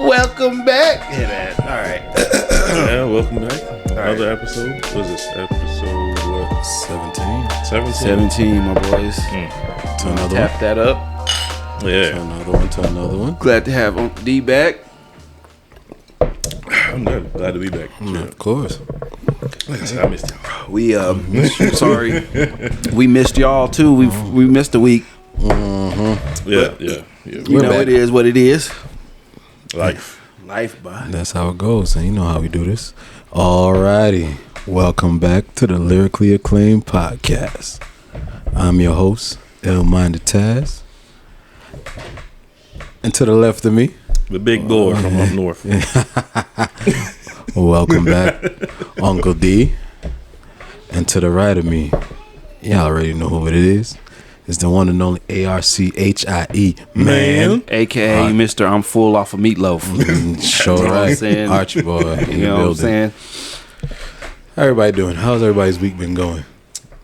Welcome back. Yeah, man. All right. Yeah, welcome back. Another right. episode. What is this? Episode what? 17. 17, my boys. To another Tap one. that up. Yeah. To another one. To another one. Glad to have Uncle D back. I'm glad to be back. Of course. Like I said, I missed y'all. We sorry. We missed y'all too. We missed a week. Yeah. You know, back. it is what it is. Life. Life, bye. That's how it goes. And you know how we do this. Alrighty. Welcome back to the Lyrically Acclaimed Podcast. I'm your host, Ill Minded Tazz. And to the left of me, The big boy from up north. welcome back, Uncle D. And to the right of me, y'all already know who it is. It's the one and only A.R.C.H.I.E. Man. AKA Mr. I'm full off of meatloaf. Sure You know what I'm right. saying? Archie boy. In You know the what I'm building. saying? How everybody doing? How's everybody's week been going?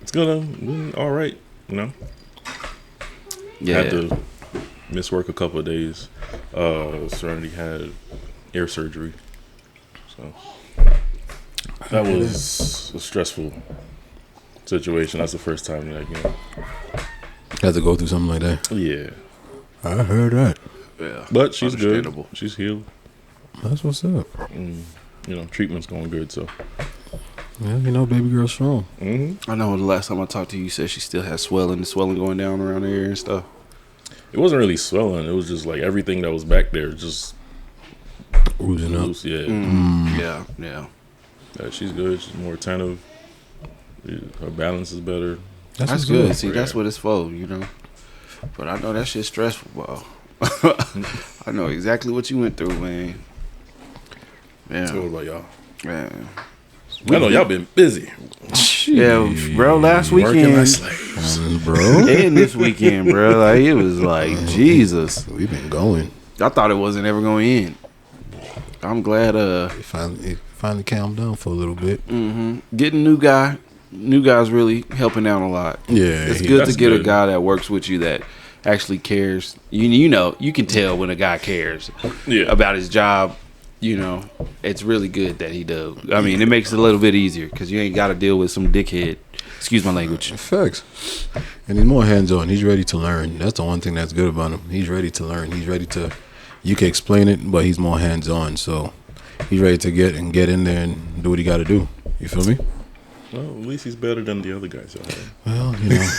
It's gonna all right. You know, Yeah. had to miss work a couple of days. Serenity had ear surgery, so that was a stressful situation. That's the first time that Had to go through something like that. yeah. I heard that. Yeah. But she's good. Understandable. She's healed. That's what's up. Treatment's going good. So. Yeah, you know, baby girl strong. Mm-hmm. I know the last time I talked to you, you said she still has swelling going down around the ear and stuff. It wasn't really swelling. It was just like everything that was back there just Oozing up. loose. Yeah. Yeah. Yeah, she's good. She's more attentive. Her balance is better. That's what's good. up. See, that's what it's for, you know. But I know that shit's stressful, bro. I know exactly what you went through, man. So what Yeah, about y'all? man. I know y'all been busy. Yeah, bro. Last Working like weekend slaves. Bro, and this weekend, bro. Like it was like Jesus. we've been going. I thought it wasn't ever going to end. I'm glad. It finally calmed down for a little bit. Getting new guy. New guy's really helping out a lot. Yeah, It's he- good to that's get a good. guy that works with you that actually cares. You know, you can tell when a guy cares Yeah. about his job. You know, it's really good that he does. I mean, it makes it a little bit easier because you ain't got to deal with some dickhead. Excuse my language. Facts. And he's more hands-on. He's ready to learn. That's the one thing that's good about him. He's ready to learn. He's ready to. You can explain it, but he's more hands-on. So he's ready to get in there and do what he got to do. You feel me? Well, at least he's better than the other guys y'all had. Well, you know.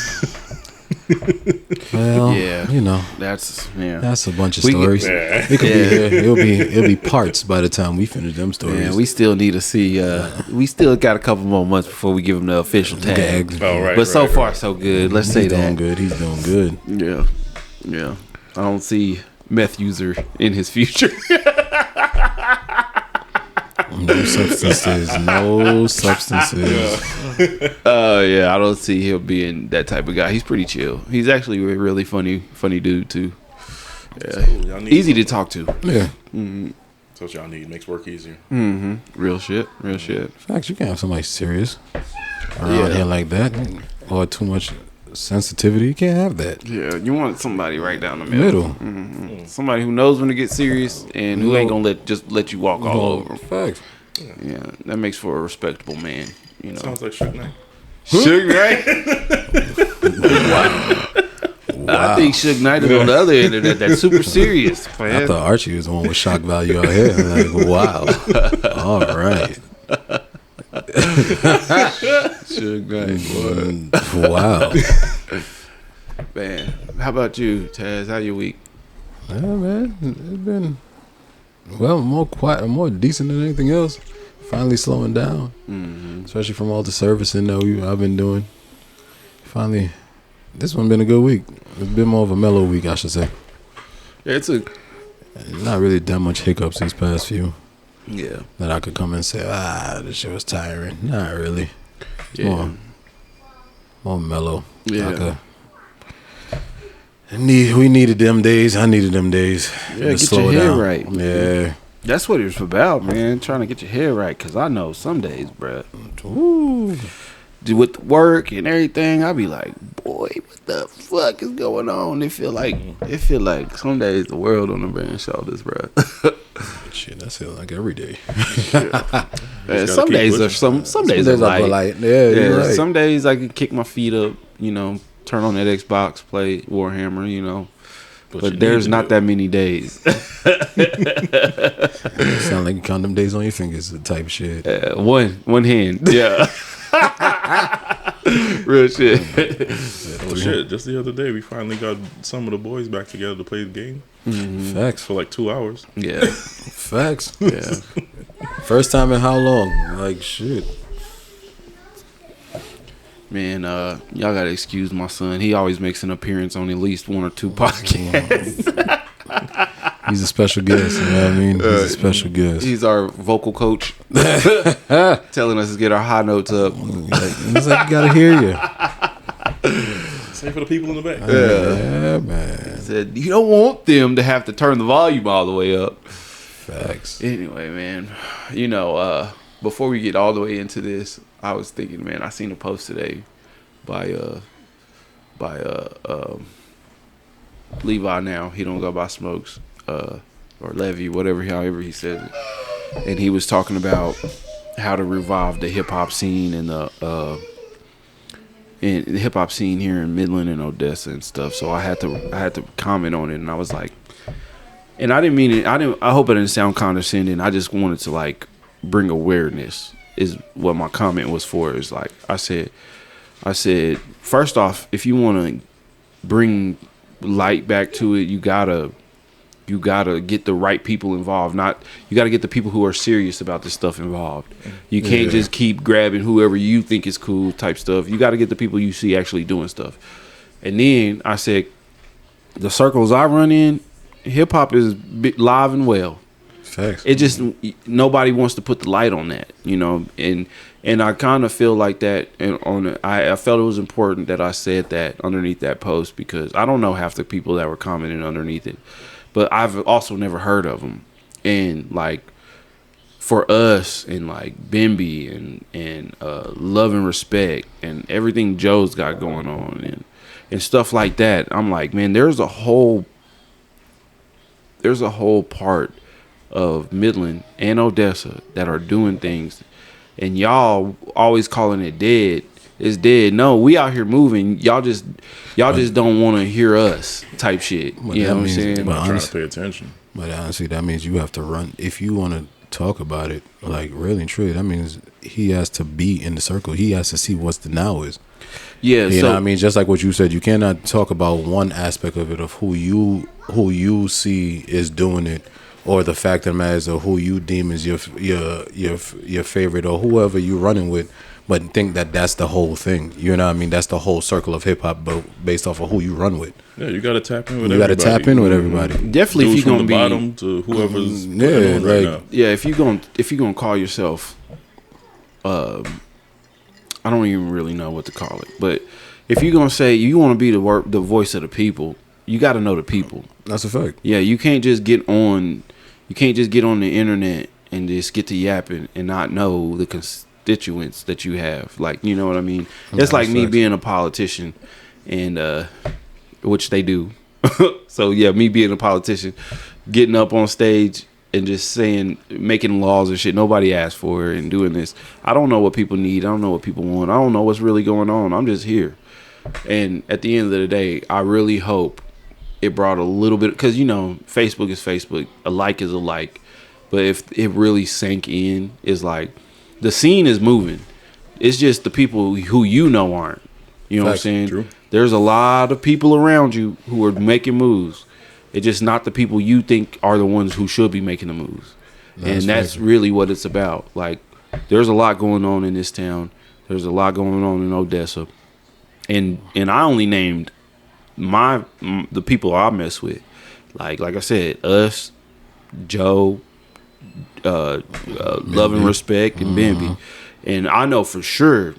Well, Yeah. you know. That's That's a bunch of We- stories. Yeah. It could be it'll be parts by the time we finish them stories. Yeah, we still need to see. We still got a couple more months before we give him the official tag. Gags. Oh, right. But so right, far, right. so good. Let's He's say doing that. good. He's doing good. Yeah. I don't see meth user in his future. No substances. No substances. Yeah, I don't see him being that type of guy. He's pretty chill. He's actually a really funny dude too. Yeah, Y'all need easy to talk to. Yeah. That's what y'all need. Makes work easier. Real shit. Facts, you can't have somebody serious around Yeah. here like that. Or too much sensitivity. You can't have that. Yeah, you want somebody right down the middle. Middle. Somebody who knows when to get serious and who ain't gonna let you walk all over him. Facts. Yeah, that makes for a respectable man. You know, Sounds like Suge Knight. Suge Knight. I think Suge Knight is on the other end of that. That's super serious, man. I thought Archie was the one with shock value out here. I'm like, wow. All right. Suge Knight, boy. Wow. Man, how about you, Taz? How your week? Yeah, man. It's been, well, more quiet, more decent than anything else. Finally slowing down. Especially from all the servicing that I've been doing. Finally, this one been a good week. It's been more of a mellow week, I should say. Yeah, it's a Not really that much hiccups these past few yeah. that I could come and say, this shit was tiring. Not really. It's Yeah. more mellow. Yeah. We needed them days. I needed them days. Yeah, to get your head right. Yeah. That's what it was about, man. Trying to get your head right, cause I know some days, bruh, with work and everything, I be like, boy, what the fuck is going on? It feel like some days the world on the man's shoulders, bruh. Shit, that's it like every day. Some days are some days are light. Yeah, you're right. Some days I can kick my feet up, you know, turn on that Xbox, play Warhammer, you know. But there's not that many days. You sound like you count them days on your fingers, the type of shit. One hand. Yeah. Real shit. Well, shit, just the other day we finally got some of the boys back together to play the game. Mm-hmm. Facts. For like 2 hours. Yeah. Facts. Yeah. First time in how long? Like shit. Man, y'all gotta excuse my son. He always makes an appearance on at least 1 or 2 podcasts. He's a special guest, you know what I mean? He's a special guest. He's our vocal coach, telling us to get our high notes up. He's like, you gotta hear you. Same for the people in the back. Yeah, man. He said, you don't want them to have to turn the volume all the way up. Facts. Anyway, man, you know, before we get all the way into this, I was thinking, man, I seen a post today by Levi now. He don't go by Smokes, or Levy, however he says it. And he was talking about how to revive the hip hop scene and the hip hop scene here in Midland and Odessa and stuff. So I had to comment on it, and I was like, and I didn't mean it. I hope it didn't sound condescending. I just wanted to like bring awareness. Is what my comment was for. Is like I said, first off, if you want to bring light back to it, you gotta get the right people involved. You gotta get the people who are serious about this stuff involved. You can't just keep grabbing whoever you think is cool type stuff. You gotta get the people you see actually doing stuff. And then I said, the circles I run in, hip hop is live and well. Facts. It just, nobody wants to put the light on that, you know, and I kind of feel like that. And I felt it was important that I said that underneath that post, because I don't know half the people that were commenting underneath it, but I've also never heard of them. And like for us and like Bimby and Love and Respect and everything Joe's got going on and stuff like that, I'm like, man, there's a whole part of Midland and Odessa that are doing things, and y'all always calling it dead. It's dead. No, we out here moving. Y'all just don't want to hear us type shit. You know what I'm saying? But trying to pay attention. But honestly, that means you have to run. If you want to talk about it, like really and truly, that means he has to be in the circle. He has to see what's the now is. Yeah, you know what I mean? Just like what you said, you cannot talk about one aspect of it, of who you see is doing it, or the fact of the matter is, or who you deem is your favorite, or whoever you're running with, but think that that's the whole thing. You know what I mean? That's the whole circle of hip hop, but based off of who you run with. Yeah, you got to tap in with everybody. You got to tap in with everybody. Definitely, dudes if you're gonna from the be bottom to whoever's on right now. Yeah, if you're gonna call yourself, I don't even really know what to call it, but if you're gonna say you want to be the voice of the people, you got to know the people. That's a fact. Yeah, you can't just get on the internet and just get to yapping and not know the constituents that you have. Like, you know what I mean? It's like me being a politician, and which they do. So yeah, me being a politician, getting up on stage and just saying, making laws and shit nobody asked for, and doing this. I don't know what people need. I don't know what people want. I don't know what's really going on. I'm just here. And at the end of the day, I really hope it brought a little bit, because, you know, Facebook is Facebook. A like is a like. But if it really sank in, it's like the scene is moving. It's just the people who you know aren't. You know what I'm saying? True. There's a lot of people around you who are making moves. It's just not the people you think are the ones who should be making the moves. That's really what it's about. Like, there's a lot going on in this town. There's a lot going on in Odessa. And I only named the people I mess with. Like I said, us, Joe, Love and Respect, and Bambi. And I know for sure,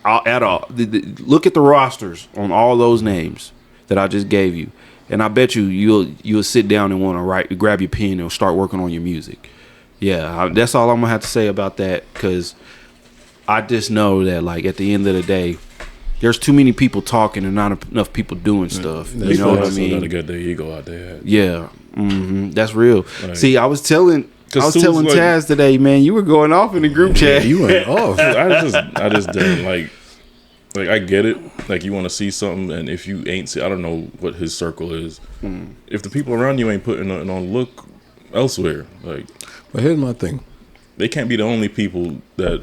look at the rosters on all those names that I just gave you, and I bet you'll sit down and want to grab your pen and start working on your music. Yeah, that's all I'm gonna have to say about that, because I just know that, like, at the end of the day, there's too many people talking and not enough people doing stuff. You know what I mean? Gotta get their ego out there. Yeah, That's real. Like, see, I was telling Tazz today, man, you were going off in the group chat. You went off. I just didn't like I get it. Like, you want to see something, and if you ain't see, I don't know what his circle is. If the people around you ain't putting nothing on, look elsewhere. Like, but here's my thing. They can't be the only people that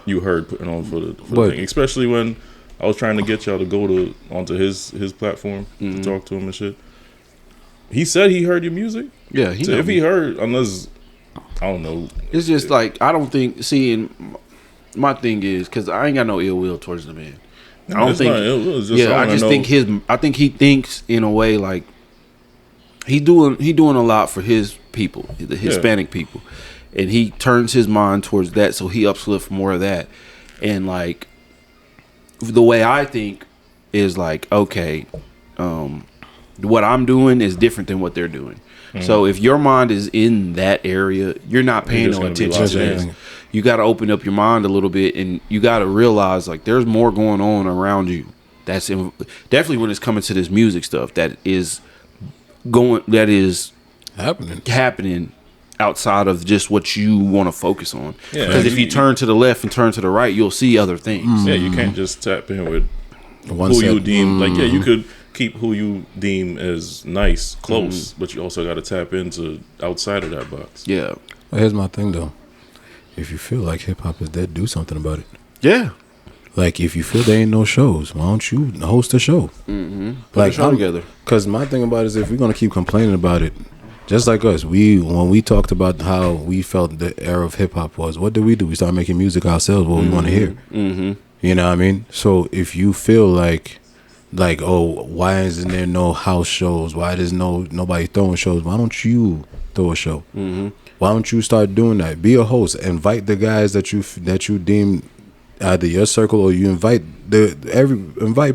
you heard putting on for the thing. Especially when I was trying to get y'all to go onto his platform to talk to him and shit. He said he heard your music. Yeah, so if he heard, unless I don't know, it's just like I don't think. Seeing my thing is because I ain't got no ill will towards the man. I don't think. I think he thinks in a way like he doing a lot for his people, the Hispanic people, and he turns his mind towards that, so he uplifts more of that. And like the way I think is like, okay, what I'm doing is different than what they're doing. So if your mind is in that area, you're not paying no attention to this. You got to open up your mind a little bit, and you got to realize like there's more going on around you. That's definitely when it's coming to this music stuff that is happening outside of just what you want to focus on. Because if you turn to the left and turn to the right, you'll see other things. Yeah, you can't just tap in with who you deem like. Yeah, you could keep who you deem as nice close, but you also got to tap into outside of that box. Yeah. Well, here's my thing though. If you feel like hip hop is dead, do something about it. Yeah. Like if you feel there ain't no shows, why don't you host a show? Put a show together. Because my thing about it is if we're gonna keep complaining about it, just like us, when we talked about how we felt the era of hip hop was, what did? We started making music ourselves, what we want to hear. You know what I mean? So if you feel like, oh, why isn't there no house shows? Why there's nobody throwing shows? Why don't you throw a show? Why don't you start doing that? Be a host. Invite the guys that you deem either your circle, or you invite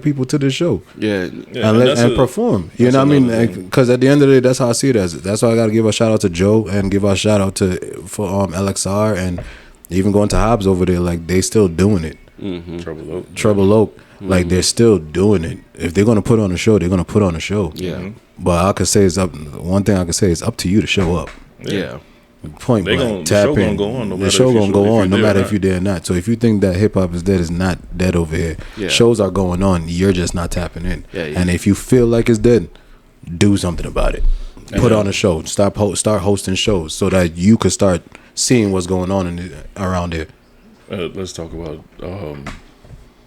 people to the show. And perform. You know what I mean? Because at the end of the day, that's how I see it as. That's why I got to give a shout out to Joe and give a shout out for LXR and even going to Hobbs over there. Like they still doing it. Trouble Oak. Like they're still doing it. If they're gonna put on a show, they're gonna put on a show. But I could say one thing I could say is up to you to show up. Point blank. Tap in. The show gonna go on no matter if you dare or not. So if you think that hip hop is dead, it's not dead over here. Shows are going on. You're just not tapping in. And if you feel like it's dead, do something about it. Put on a show. Start hosting shows so that you could start seeing what's going on around there. Let's talk about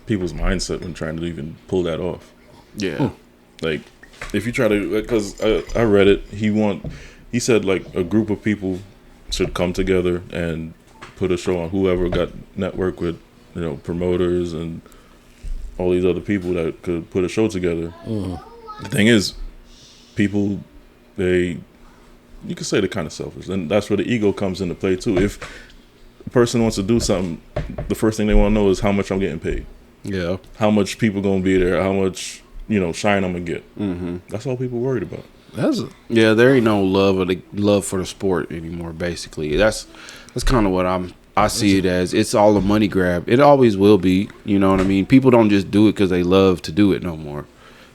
people's mindset when trying to even pull that off. Like if you try to, because I read it. He said like a group of people should come together and put a show on. Whoever got network with, promoters and all these other people that could put a show together. The thing is, people, you could say they're kind of selfish, and that's where the ego comes into play too. If a person wants to do something, the first thing they want to know is how much I'm getting paid. How much people gonna be there? How much shine I'm gonna get? That's all people worried about. There ain't no love for the sport anymore. Basically, that's kind of what I see it as. It's all a money grab. It always will be. You know what I mean? People don't just do it because they love to do it no more.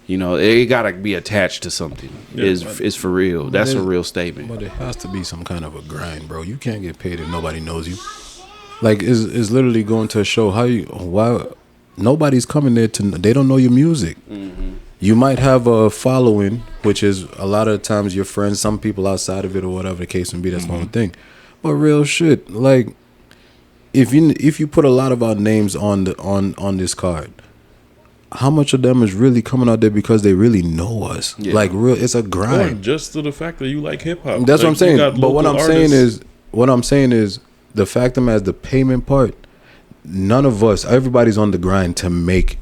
It gotta be attached to something. It's for real. That's a real statement. But it has to be some kind of a grind, bro. You can't get paid if nobody knows you. Like it's literally going to a show. Why nobody's coming there they don't know your music. You might have a following, which is a lot of times your friends, some people outside of it or whatever the case may be. That's one thing. But real shit, like if you put a lot of our names on this card, how much of them is really coming out there because they really know us? Like it's a grind. Or just to the fact that you like hip hop. That's what I'm saying. But what I'm saying is the fact of as the payment part. None of us, everybody's on the grind to make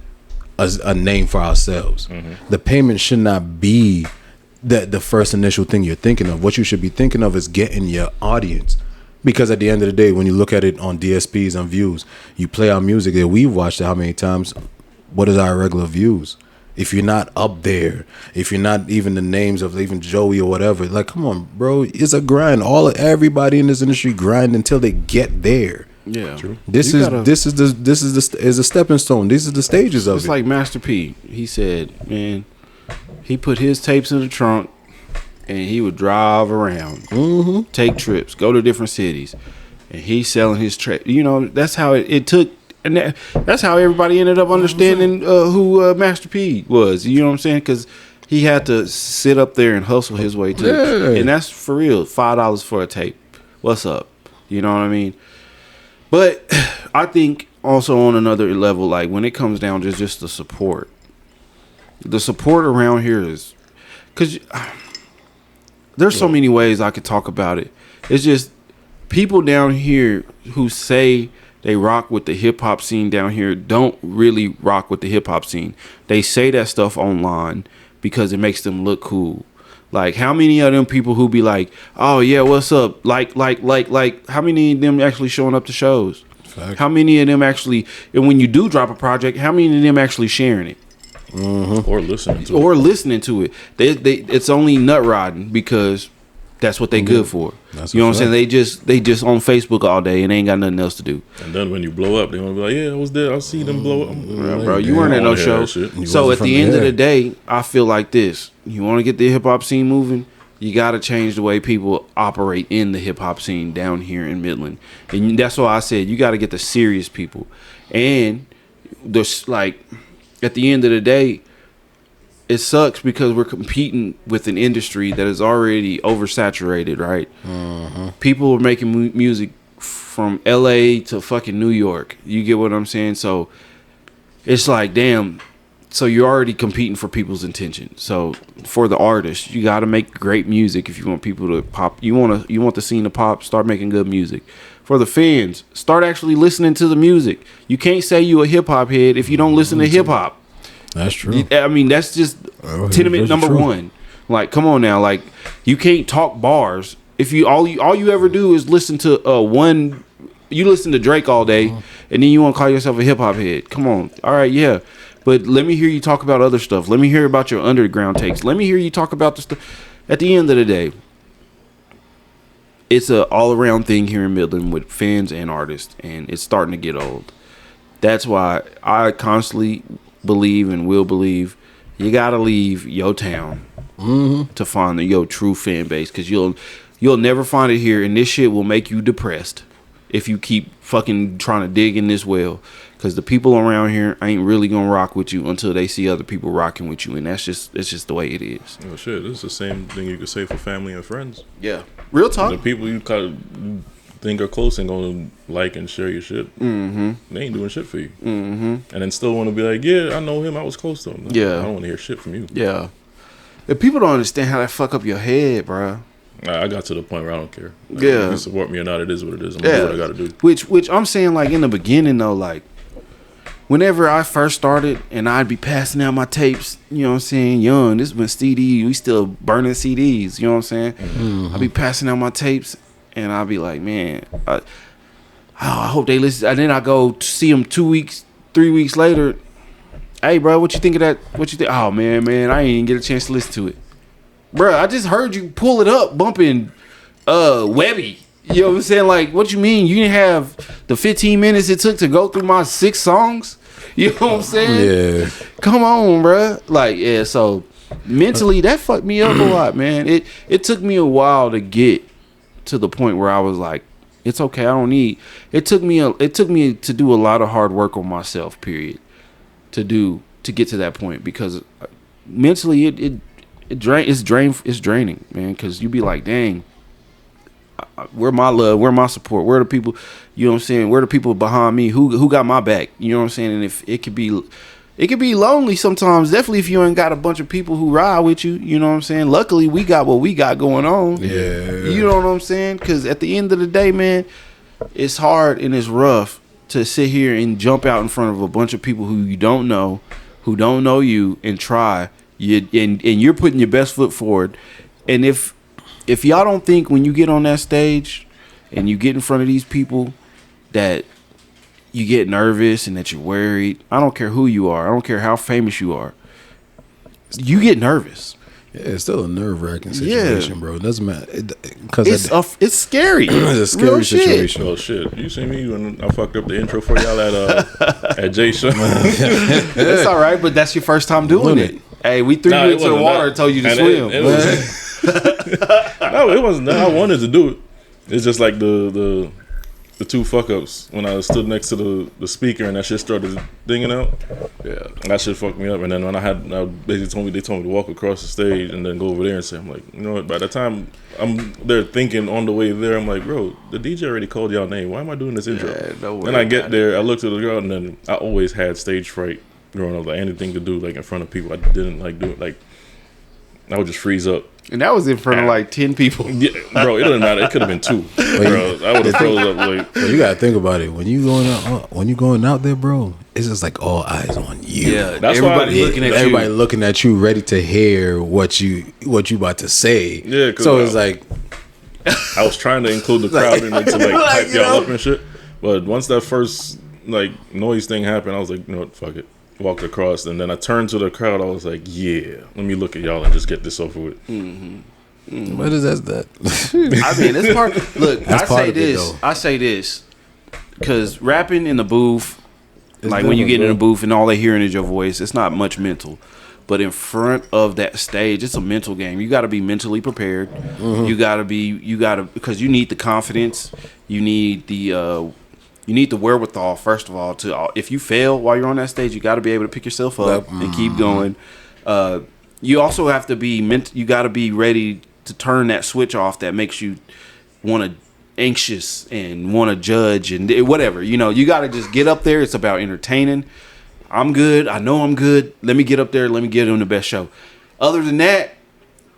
a name for ourselves. The payment should not be the first initial thing you're thinking of. What you should be thinking of is getting your audience. Because at the end of the day, when you look at it on DSPs and views, you play our music that we've watched it how many times, what is our regular views? If you're not up there, if you're not even the names of even Joey or whatever, like come on, bro, it's a grind. Everybody in this industry grind until they get there. True. This is a stepping stone. These are the stages of it. It's like Master P. He said, man, he put his tapes in the trunk. and he would drive around, take trips, go to different cities, and he's selling his track. You know, that's how it took, and that's how everybody ended up understanding who Master P was. You know what I'm saying? Because he had to sit up there and hustle his way to, and that's for real. $5 for a tape. What's up? You know what I mean? But I think also on another level, like when it comes down to just the support around here is, because there's so many ways I could talk about it. It's just people down here who say they rock with the hip hop scene down here don't really rock with the hip hop scene. They say that stuff online because it makes them look cool. Like, how many of them people who be like, oh yeah, what's up? Like, how many of them actually showing up to shows? Fact. How many of them actually, and when you do drop a project, how many of them actually sharing it? Or listening to it. They it's only nut riding because that's what they good for. That's you know what I'm saying? They just on Facebook all day and they ain't got nothing else to do. And then when you blow up, they want to be like, yeah, I was there. I see them blow up. Bro, you weren't at no show. So at the end of the day, I feel like this. You want to get the hip hop scene moving, you got to change the way people operate in the hip hop scene down here in Midland. And that's why I said you got to get the serious people. And there's like, at the end of the day, it sucks because we're competing with an industry that is already oversaturated, right? People are making music from LA to fucking New York. You get what I'm saying? So it's like, damn. So you're already competing for people's attention. So for the artist, you got to make great music if you want people to pop. You want the scene to pop. Start making good music. For the fans, start actually listening to the music. You can't say you a hip hop head if you don't listen to hip hop. That's true. I mean, that's just tenement number one. Like, come on now. Like, you can't talk bars if you all you ever do is listen to one. You listen to Drake all day, and then you want to call yourself a hip hop head. Come on. All right, yeah. But let me hear you talk about other stuff. Let me hear about your underground takes. Let me hear you talk about the stuff. At the end of the day, it's a all around thing here in Midland with fans and artists, and it's starting to get old. That's why I constantly believe and will believe you gotta leave your town to find your true fan base, because you'll never find it here, and this shit will make you depressed if you keep fucking trying to dig in this well, because the people around here ain't really gonna rock with you until they see other people rocking with you, and it's just the way it is. Oh shit, this is the same thing you could say for family and friends. Yeah, real talk. The people you kind of think are close and gonna like and share your shit, they ain't doing shit for you, and then still want to be like, yeah, I know him, I was close to him. Yeah, I don't want to hear shit from you. Yeah, if people don't understand how that fuck up your head, bro. I got to the point where I don't care. Like, yeah, if you support me or not, it is what it is. I'm gonna do what I gotta do. Which I'm saying, like, in the beginning though, like, whenever I first started and I'd be passing out my tapes, you know what I'm saying, young, this was when we still burning CDs, you know what I'm saying? I'd be passing out my tapes and I'd be like, man, I hope they listen. And then I go to see them 2 weeks, 3 weeks later. Hey, bro, what you think of that? What you think? Oh, man, I ain't even get a chance to listen to it. Bro, I just heard you pull it up, bumping Webby. You know what I'm saying? Like, what you mean? You didn't have the 15 minutes it took to go through my 6 songs? You know what I'm saying? Yeah. Come on, bro. Like, yeah, so mentally, that fucked me up a lot, man. It took me a while to get to the point where I was like, it's okay, I don't need. It took me to do a lot of hard work on myself, period, to get to that point, because mentally it's draining, man, because you be like, dang, where my love, where my support, where the people, you know what I'm saying, where the people behind me, who got my back, you know what I'm saying? And if it could be lonely sometimes, definitely if you ain't got a bunch of people who ride with you, you know what I'm saying? Luckily, we got what we got going on. Yeah. You know what I'm saying? Because at the end of the day, man, it's hard and it's rough to sit here and jump out in front of a bunch of people who you don't know, who don't know you, and try. And you're putting your best foot forward. And if y'all don't think when you get on that stage and you get in front of these people that you get nervous and that you're worried, I don't care who you are, I don't care how famous you are, you get nervous. Yeah, it's still a nerve-wracking situation, bro. It doesn't matter. It's scary. It's a scary situation. Oh shit! You see me when I fucked up the intro for y'all at J Show. That's all right, but that's your first time doing it. Hey, we threw you into the water and told you to swim. No, it wasn't that. I wanted to do it. It's just like the two fuck ups when I stood next to the speaker and that shit started dinging out. Yeah. That shit fucked me up. And then when they told me to walk across the stage and then go over there and say, I'm like, you know what? By the time I'm there thinking on the way there, I'm like, bro, the DJ already called y'all name. Why am I doing this intro? Then I get there, I look to the crowd, and then I always had stage fright growing up. Like anything to do like in front of people, I didn't like do it. Like I would just freeze up. And that was in front of like 10 people. Yeah, bro, it doesn't matter. It could have been 2. Bro, I would have froze up like. Well, you gotta think about it. When you going out there, bro, it's just like all eyes on you. Yeah, That's everybody why looking at Everybody you. looking at you, ready to hear what you about to say. Yeah, 'cause so it's like I was trying to include the crowd in it to like hype y'all up and shit. But once that first like noise thing happened, I was like, you know what, fuck it. Walked across, and then I turned to the crowd. I was like, yeah, let me look at y'all and just get this over with. what is that? I mean, it's part. Look, That's I part say of it, this. though. I say this because rapping in the booth, It's like when you different, get in bro. the booth and all they hearing is your voice, it's not much mental. But in front of that stage, it's a mental game. You got to be mentally prepared. You got to because you need the confidence. You need the wherewithal, first of all, to if you fail while you're on that stage, you got to be able to pick yourself up and keep going. You also have to be you got to be ready to turn that switch off that makes you want to anxious and want to judge and whatever. You know, you got to just get up there. It's about entertaining. I'm good. I know I'm good. Let me get up there. Let me get on the best show. Other than that,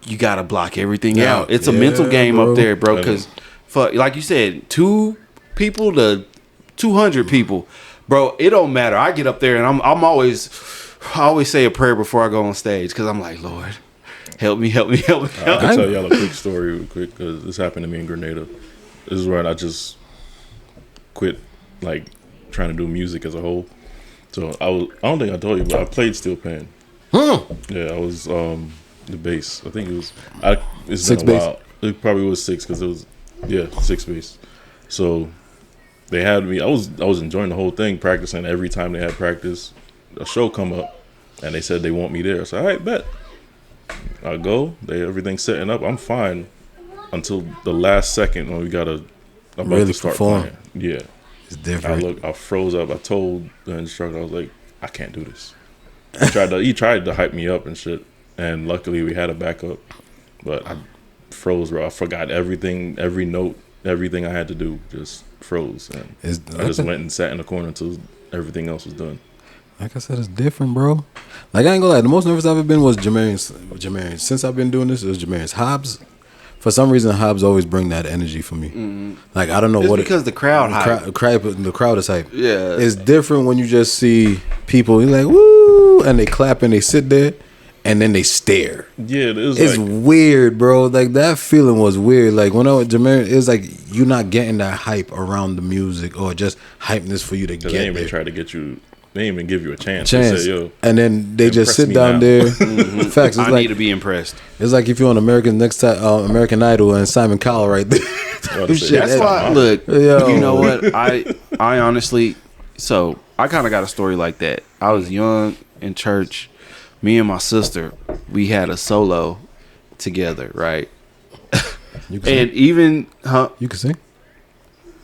you got to block everything out. It's a mental game bro. up there, bro. Because, like you said, 2 people to 200 people, bro. It don't matter. I get up there and I always say a prayer before I go on stage because I'm like, Lord, help me. I can tell y'all a quick story real quick because this happened to me in Grenada. This is when I just quit like trying to do music as a whole. So I don't think I told you, but I played steel pan. Yeah, I was the bass. I think it was it's 6 been a bass. while. It probably was 6 because it was 6 bass. So they had me. I was enjoying the whole thing, practicing every time they had practice. A show come up, and they said they want me there. So all right, bet. I go. Everything's setting up. I'm fine until the last second when I'm about Really to start perform. playing. Yeah. It's different. I froze up. I told the instructor, I was like, I can't do this. He tried to hype me up and shit, and luckily we had a backup. But I froze, bro. I forgot everything, every note, everything I had to do. Just froze, and I just went and sat in the corner until everything else was done. Like I said, it's different, bro. Like I ain't gonna lie, the most nervous I've ever been was Jamarian. Since I've been doing this, it was Jamarian's. Hobbs. For some reason, Hobbs always bring that energy for me. Like I don't know what because the crowd hype. the crowd is hype. Yeah. It's different when you just see people. You're like woo, and they clap and they sit there, and then they stare. Yeah, It's weird, bro. Like that feeling was weird. Like when I was Jamarian, it's like you're not getting that hype around the music or just hypeness for you to get they ain't there. even try to get you. They ain't even give you a chance. Chance. They say, yo, and then they just impress sit me down now. there. Facts. It's I like need to be impressed. it's like if you're on American Idol and Simon Cowell right there. That's That's why. Look, Yo. you know what? I honestly. So I kind of got a story like that. I was young in church. Me and my sister, we had a solo together, right? You can sing. And even, You can sing.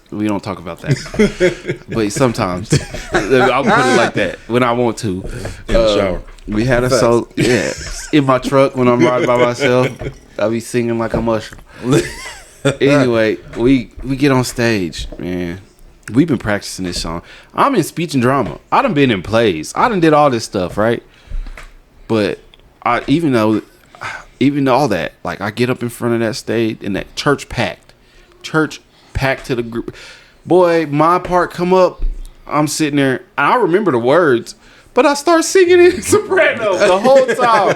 we don't talk about that, but sometimes I'll put it like that when I want to. In the shower. We had a solo, yeah, in my truck when I'm riding by myself. I be singing like I'm Usher. Anyway, we get on stage, man. We've been practicing this song. I'm in speech and drama. I done been in plays. I done did all this stuff, right? But even though all that, like I get up in front of that stage and that church packed to the group. Boy, my part come up. I'm sitting there, and I remember the words, but I start singing in soprano the whole time.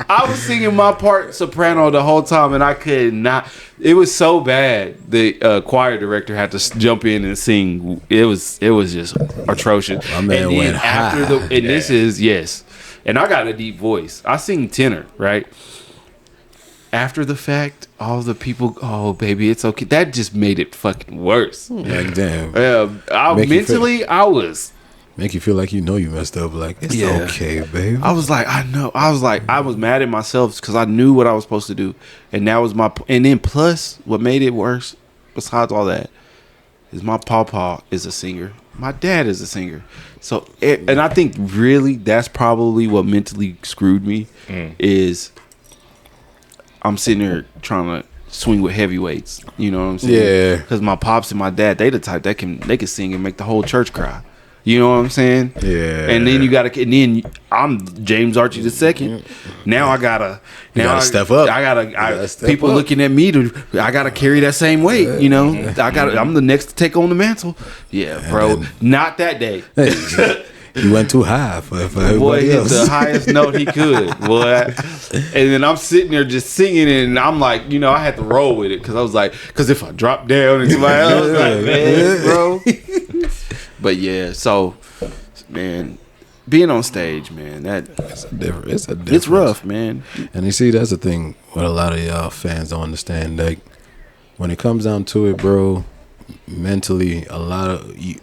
I was singing my part soprano the whole time, and I could not. It was so bad. The choir director had to jump in and sing. It was just atrocious. My man and then went after high. this is yes, and I got a deep voice. I sing tenor, right? After the fact, all the people, oh baby, it's okay. That just made it fucking worse. Like damn. I Make you mentally, I was Make you feel like you know you messed up. Like, it's okay, babe. I was like, I know. I was mad at myself because I knew what I was supposed to do. And that was and then plus, what made it worse, besides all that, is my pawpaw is a singer. My dad is a singer. So, and I think really that's probably what mentally screwed me is I'm sitting there trying to swing with heavyweights. You know what I'm saying? Yeah. Because my pops and my dad, they the type that they can sing and make the whole church cry. You know what I'm saying? Yeah. And then I'm James Archie II. Now I gotta step up. People looking at me I gotta carry that same weight. You know, I'm the next to take on the mantle. Yeah, bro. Not that day. He went too high for everybody boy hit else. the highest note he could, boy. And then I'm sitting there just singing it, and I'm like, you know, I had to roll with it because if I drop down and somebody else, like, man, bro. But yeah, so man, being on stage, man, it's rough, man. And you see, that's the thing. What a lot of y'all fans don't understand. Like, when it comes down to it, bro. Mentally,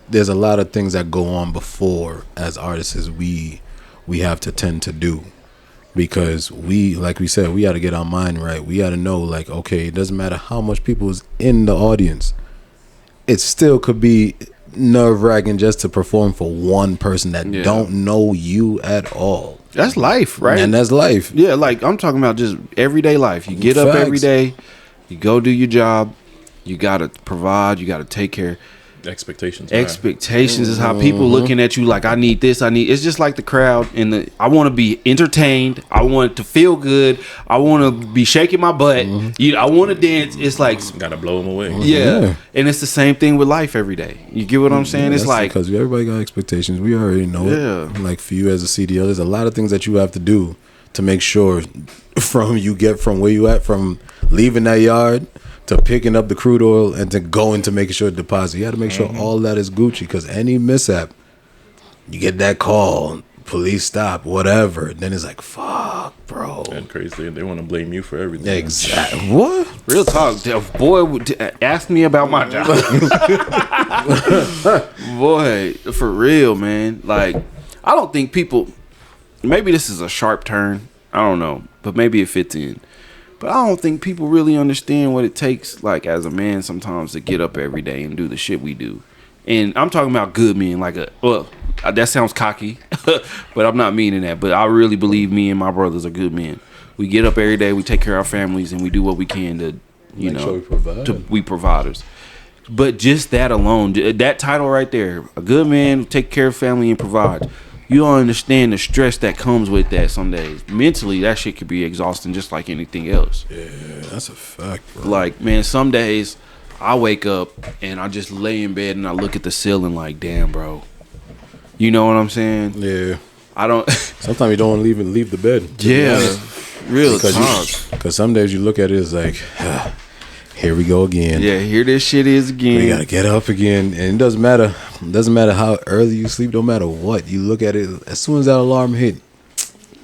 there's a lot of things that go on before as artists we have to tend to do, because like we said, we got to get our mind right. We got to know, like, okay, it doesn't matter how much people is in the audience, it still could be nerve-wracking just to perform for one person that don't know you at all. That's life, right? And that's life. Yeah, like I'm talking about just everyday life. You get up every day, you go do your job. You gotta provide. You gotta take care. Expectations is how people looking at you like, I need this. It's just like the crowd I want to be entertained. I want to feel good. I want to be shaking my butt. I want to dance. It's like gotta blow them away. Yeah, and it's the same thing with life every day. You get what I'm saying? It's like because everybody got expectations. We already know it. Like for you as a CDO, there's a lot of things that you have to do to make sure from where you at, from leaving that yard to picking up the crude oil and to going to making sure deposit. You got to make sure all that is Gucci, because any mishap, you get that call, police stop, whatever. Then it's like, fuck, bro. And crazy. They want to blame you for everything. Exactly. What? Real talk. Boy, ask me about my job. Boy, for real, man. Like, I don't think people, maybe this is a sharp turn. I don't know. But maybe it fits in. But I don't think people really understand what it takes, like, as a man sometimes to get up every day and do the shit we do. And I'm talking about good men, that sounds cocky, but I'm not meaning that. But I really believe me and my brothers are good men. We get up every day, we take care of our families, and we do what we can to, we providers. But just that alone, that title right there, a good man who take care of family and provide. You don't understand the stress that comes with that some days. Mentally, that shit could be exhausting just like anything else. Yeah, that's a fact, bro. Like, man, some days I wake up and I just lay in bed and I look at the ceiling like, damn, bro. You know what I'm saying? Yeah. I don't... Sometimes you don't want to even leave the bed. Yeah. Real talk. Because some days you look at it as like... here we go again. Yeah, here this shit is again. We gotta get up again. And it doesn't matter. It doesn't matter how early you sleep. No matter what. You look at it, as soon as that alarm hit,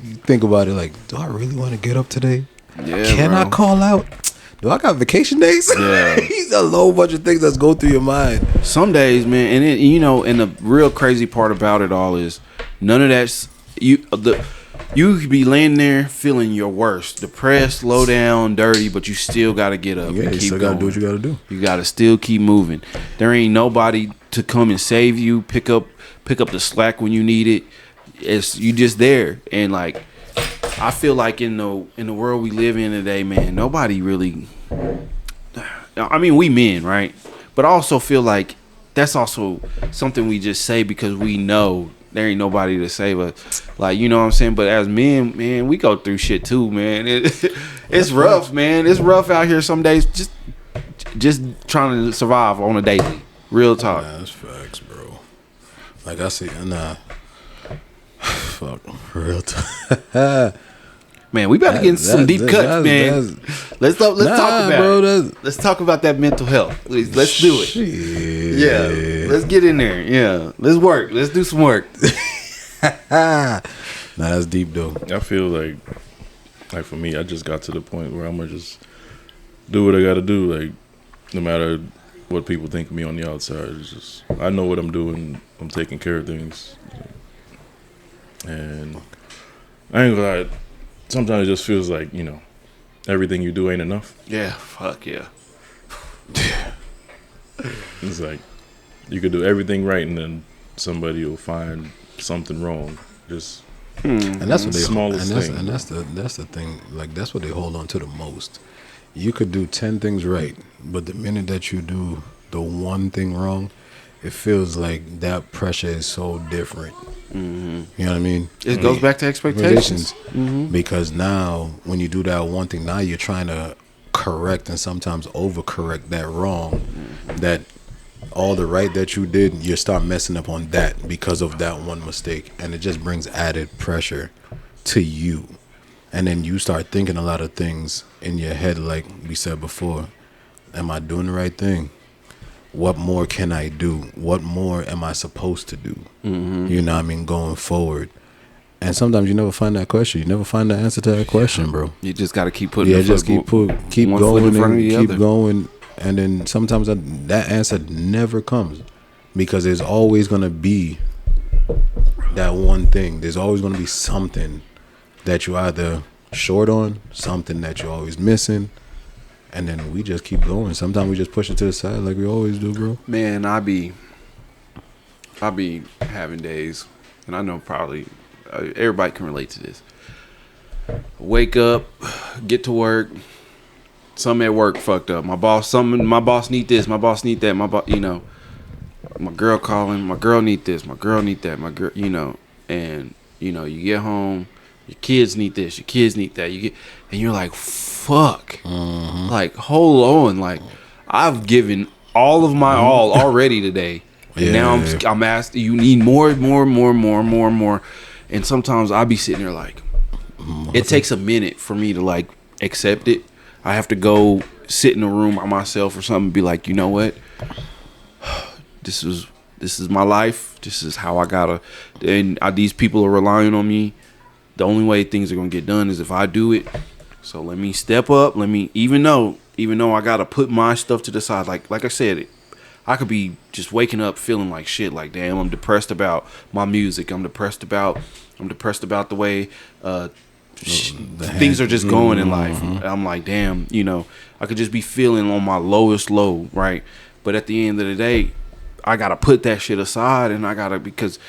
you think about it like, do I really want to get up today? Yeah, Can bro. I call out? Do I got vacation days? Yeah. A whole bunch of things that's go through your mind. Some days, man, and the real crazy part about it all is none of that's you could be laying there feeling your worst, depressed, low down, dirty, but you still got to get up and keep you still going. got to do what you got to do. You got to still keep moving. There ain't nobody to come and save you, pick up the slack when you need it. It's you just there. And like, I feel like in the world we live in today, man, nobody really, I mean, we men, right? But I also feel like that's also something we just say because we know there ain't nobody to save us. Like, you know what I'm saying? But as men, man, we go through shit too, man. It's rough, man. It's rough out here some days just trying to survive on a daily. Real talk. Nah, that's facts, bro. Like I say, nah. Fuck. Real talk. Man, we about to get into some deep cuts, man. Let's talk about it. Let's talk about that mental health. Let's do it. Shit. Yeah, let's get in there. Yeah, let's work. Let's do some work. Nah, that's deep though. I feel like for me, I just got to the point where I'm gonna just do what I gotta do. Like, no matter what people think of me on the outside, it's just I know what I'm doing I'm taking care of things, and I ain't gonna lie. Sometimes it just feels like, you know, everything you do ain't enough. Yeah, fuck yeah. It's like you could do everything right, and then somebody will find something wrong. Just And that's what they smallest thing. and that's the thing. Like that's what they hold on to the most. You could do 10 things right, but the minute that you do the one thing wrong, it feels like that pressure is so different. You know what I mean? It goes back to expectations. Because now when you do that one thing, now you're trying to correct and sometimes overcorrect that wrong. That all the right that you did, you start messing up on that because of that one mistake, and it just brings added pressure to you. And then you start thinking a lot of things in your head, like we said before. Am I doing the right thing? What more can I do? What more am I supposed to do? You know what I mean? Going forward. And sometimes you never find that question. You never find the answer to that question, bro. You just got to keep putting. Yeah, just keep going and keep other. going. And then sometimes that answer never comes, because there's always going to be that one thing. There's always going to be something that you either short on, something that you're always missing. And then we just keep going. Sometimes we just push it to the side like we always do, bro. Man, I be having days, and I know probably everybody can relate to this. Wake up, get to work. Something at work fucked up. My boss need this. My boss need that. My girl calling. My girl need this. My girl need that. My girl, and you get home. Your kids need this. Your kids need that. And you're like, fuck. Like, hold on. Like, I've given all of my all already today. And now I'm asked, you need more. And sometimes I'll be sitting there like, it takes a minute for me to like accept it. I have to go sit in a room by myself or something and be like, you know what? This is my life. This is how I gotta. And these people are relying on me. The only way things are gonna get done is if I do it. So let me step up. Let me, even though I gotta put my stuff to the side. Like I said, I could be just waking up feeling like shit. Like, damn, I'm depressed about my music. I'm depressed about the way things are just going in life. I'm like, damn, I could just be feeling on my lowest low, right? But at the end of the day, I gotta put that shit aside, and because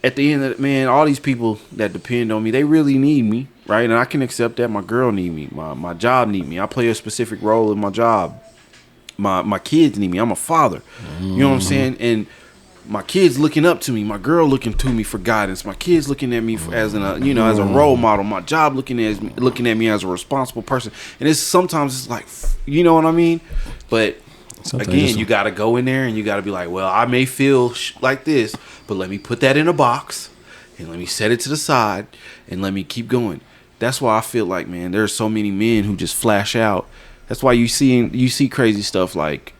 at the end of it, man, all these people that depend on me, they really need me, right? And I can accept that. My girl need me. My job need me. I play a specific role in my job. My kids need me. I'm a father. You know what I'm saying? And my kids looking up to me. My girl looking to me for guidance. My kids looking at me as a role model. My job looking at me as a responsible person. And sometimes it's like, you know what I mean? But sometimes again, you got to go in there and you got to be like, well, I may feel like this, but let me put that in a box and let me set it to the side and let me keep going. That's why I feel like, man, there's so many men who just flash out. That's why you see crazy stuff like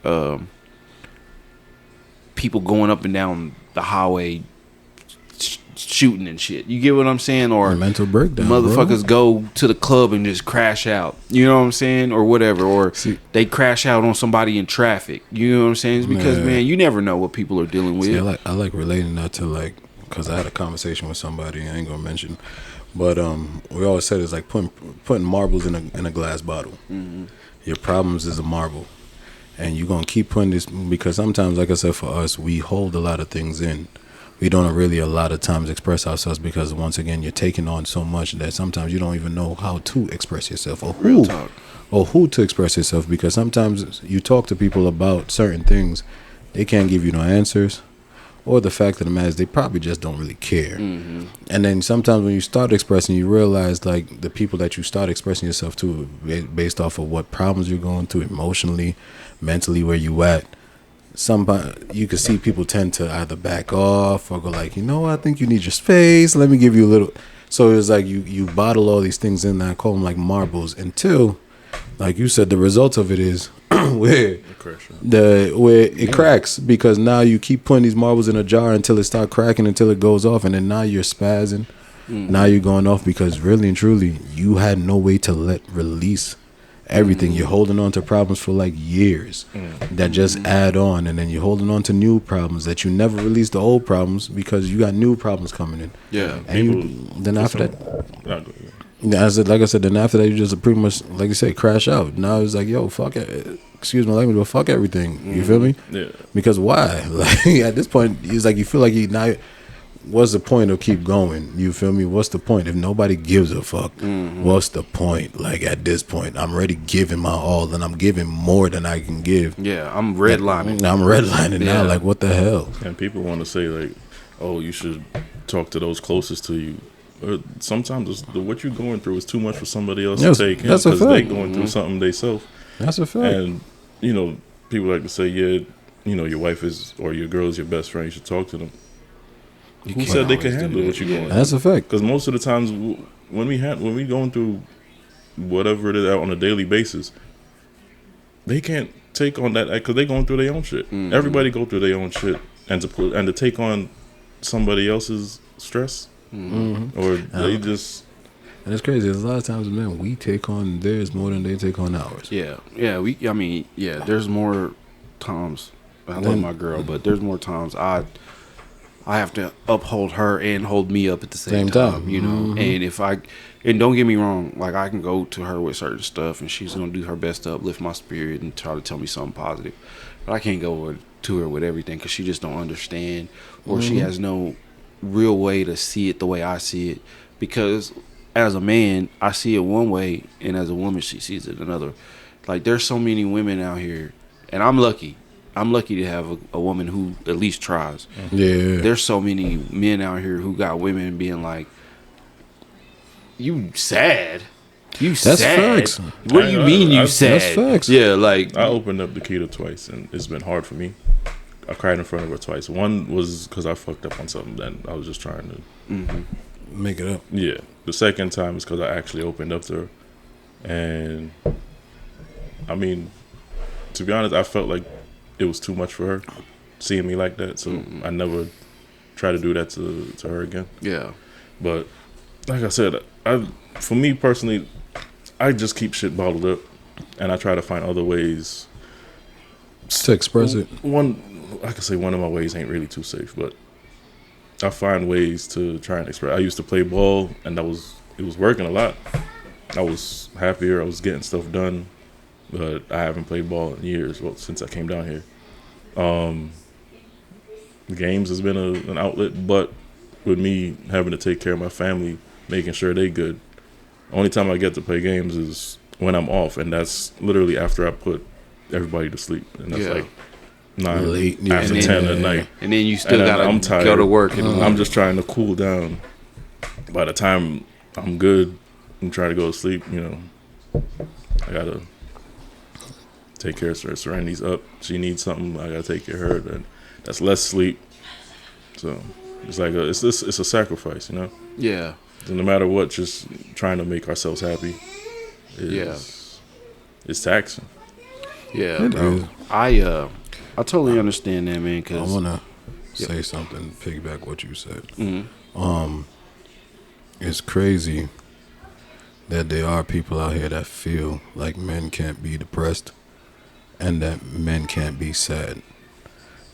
people going up and down the highway shooting and shit. You get what I'm saying? Or mental breakdown. Motherfuckers go to the club and just crash out. You know what I'm saying? Or whatever. Or they crash out on somebody in traffic. You know what I'm saying? It's because, man, you never know what people are dealing with. I like relating that to, like, because I had a conversation with somebody I ain't gonna mention, but we always said it's like putting marbles in a glass bottle. Your problems is a marble, and you're gonna keep putting this, because sometimes, like I said, for us, we hold a lot of things in. We don't really a lot of times express ourselves, because once again, you're taking on so much that sometimes you don't even know how to express yourself or who to express yourself, because sometimes you talk to people about certain things, they can't give you no answers, or the fact of the matter is they probably just don't really care. And then sometimes when you start expressing, you realize, like, the people that you start expressing yourself to based off of what problems you're going through emotionally, mentally, where you at. Somebody, you can see people tend to either back off or go like, I think you need your space. Let me give you a little. So it's like you bottle all these things in there, I call them like marbles, until, like you said, the result of it is where it cracks, because now you keep putting these marbles in a jar until it starts cracking, until it goes off, and then now you're spazzing. Now you're going off because really and truly you had no way to release everything. You're holding on to problems for like years that just add on, and then you're holding on to new problems that you never release the old problems because you got new problems coming in. Yeah. And then after that, like I said, then after that, you just pretty much, like you said, crash out. Now it's like, yo, fuck it. Excuse my language, but fuck everything. You feel me? Yeah. Because why? Like at this point, it's like you feel like you now. What's the point of keep going? You feel me? What's the point if nobody gives a fuck? What's the point? Like at this point, I'm already giving my all, and I'm giving more than I can give. Yeah, I'm redlining. I'm redlining now. Like what the hell? And people want to say like, oh, you should talk to those closest to you. Sometimes what you're going through is too much for somebody else to take in because they're going through something themselves. That's a fact. And people like to say, yeah, your wife is or your girl is your best friend. You should talk to them. Who said they can handle what you're going through? That's a fact. Because most of the times when we going through whatever it is on a daily basis, they can't take on that because they're going through their own shit. Everybody go through their own shit, and to take on somebody else's stress, or they just. And it's crazy. There's a lot of times, man, we take on theirs more than they take on ours. Yeah. There's more times. I love my girl, but there's more times I have to uphold her and hold me up at the same time, and don't get me wrong, like I can go to her with certain stuff and she's going to do her best to uplift my spirit and try to tell me something positive, but I can't go to her with everything because she just don't understand, or she has no real way to see it the way I see it, because as a man, I see it one way, and as a woman, she sees it another. Like there's so many women out here, and I'm lucky to have a woman who at least tries. Yeah. There's so many men out here who got women being like, you sad? You That's sad? facts. What do you mean you sad? That's facts. Yeah, like. I opened up the keto twice, and it's been hard for me. I cried in front of her twice. One was because I fucked up on something that I was just trying to make it up. Yeah. The second time is because I actually opened up to her. And, I mean, to be honest, I felt like it was too much for her, seeing me like that. So I never try to do that to her again. Yeah. But like I said, for me personally, I just keep shit bottled up, and I try to find other ways to express it. I could say one of my ways ain't really too safe, but I find ways to try and express. I used to play ball, and it was working a lot. I was happier. I was getting stuff done. But I haven't played ball in years, since I came down here. The games has been an outlet, but with me having to take care of my family, making sure they good, only time I get to play games is when I'm off, and that's literally after I put everybody to sleep, and that's like 9 late after 10 at night. And then you still gotta go to work. And I'm just trying to cool down. By the time I'm good and try to go to sleep, I gotta take care of her. Serenity's up. She needs something. I gotta take care of her. Then that's less sleep. So it's like it's a sacrifice, Yeah. So no matter what, just trying to make ourselves happy. It's taxing. Yeah, bro. I totally understand that, man. Cause I wanna say something. Piggyback what you said. It's crazy that there are people out here that feel like men can't be depressed and that men can't be sad,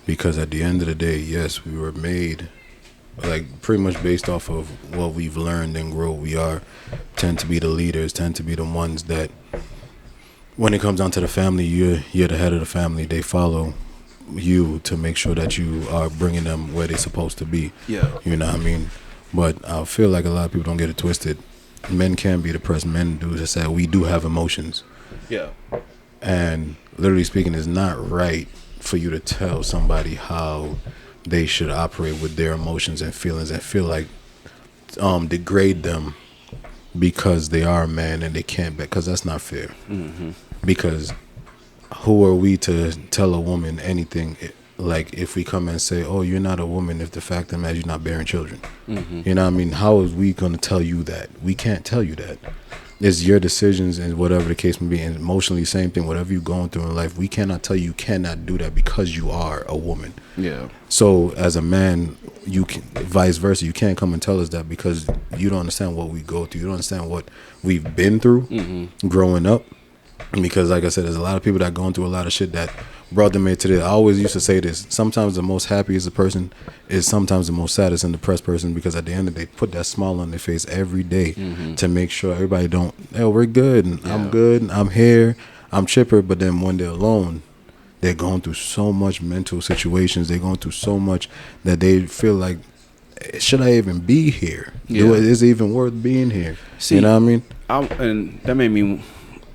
because at the end of the day, yes, we were made like pretty much based off of what we've learned and grow. We tend to be the leaders, tend to be the ones that when it comes down to the family, you're the head of the family. They follow you to make sure that you are bringing them where they're supposed to be. Yeah. You know what I mean? But I feel like a lot of people don't get it twisted. Men can be depressed. Men do just that. We do have emotions. Yeah. And literally speaking, it's not right for you to tell somebody how they should operate with their emotions and feelings and feel like degrade them because they are a man and they can't, because that's not fair. Because who are we to tell a woman anything? Like if we come and say, oh, you're not a woman, if the fact of the matter is you're not bearing children. You know what I mean? How is we going to tell you that? We can't tell you that. It's your decisions and whatever the case may be. And emotionally, same thing. Whatever you're going through in life, we cannot tell you cannot do that because you are a woman. Yeah. So as a man, you can, vice versa. You can't come and tell us that because you don't understand what we go through. You don't understand what we've been through growing up. Because like I said, there's a lot of people that going through a lot of shit that brought them into this. I always used to say this. Sometimes the most happiest a person is sometimes the most saddest and depressed person, because at the end of the day, put that smile on their face every day to make sure everybody don't, we're good and I'm good and I'm here, I'm chipper. But then when they're alone, they're going through so much mental situations. They're going through so much that they feel like, should I even be here? Is it even worth being here? See, you know what I mean? And that made me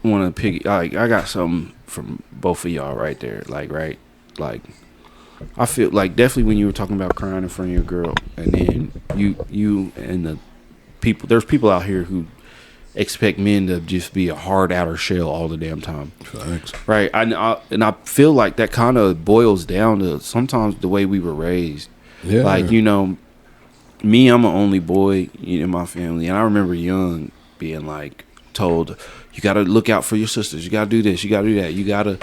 want to pick. Like, I got something from both of y'all right there. Like, right, like, I feel like definitely when you were talking about crying in front of your girl, and then you and the people. There's people out here who expect men to just be a hard outer shell all the damn time. Thanks. Right. And I feel like that kind of boils down to sometimes the way we were raised. Yeah. Like, you know, me, I'm an only boy in my family, and I remember young being like told, you gotta look out for your sisters, you gotta do this, you gotta do that, you gotta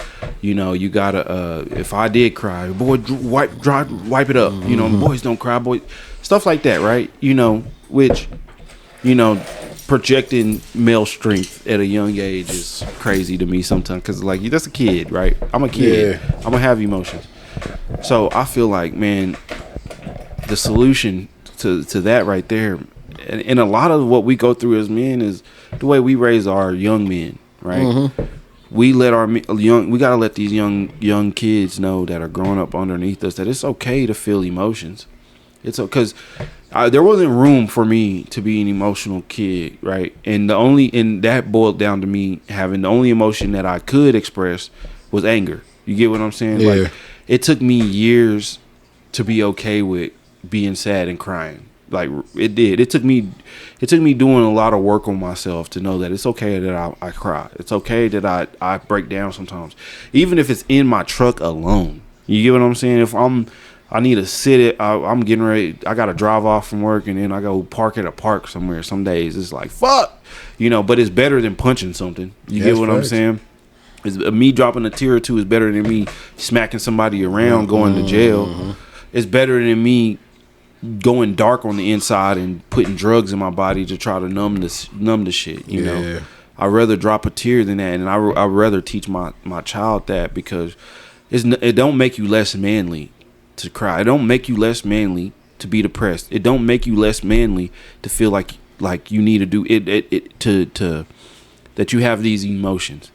if I did cry, boy, wipe it up, you know, boys don't cry, boy, stuff like that, right? You know, which, you know, projecting male strength at a young age is crazy to me sometimes, because like, that's a kid, right? I'm a kid, I'm gonna have emotions. So I feel like, man, the solution to that right there, and a lot of what we go through as men is the way we raise our young men, right? We gotta let these young kids know that are growing up underneath us that it's okay to feel emotions. It's because there wasn't room for me to be an emotional kid, right? And that boiled down to me having the only emotion that I could express was anger. You get what I'm saying? Yeah. Like, it took me years to be okay with being sad and crying. Like, it did. It took me doing a lot of work on myself to know that it's okay that I cry. It's okay that I break down sometimes, even if it's in my truck alone. You get what I'm saying? If I need to sit it, I'm getting ready, I gotta drive off from work, and then I go park at a park somewhere. Some days it's like, fuck, you know, but it's better than punching something. You get what I'm saying? Me dropping a tear or two is better than me smacking somebody around, going to jail. It's better than me going dark on the inside and putting drugs in my body to try to numb the shit. You know, I'd rather drop a tear than that, and I'd rather teach my child that, because it don't make you less manly to cry. It don't make you less manly to be depressed. It don't make you less manly to feel like you need to do it to that you have these emotions.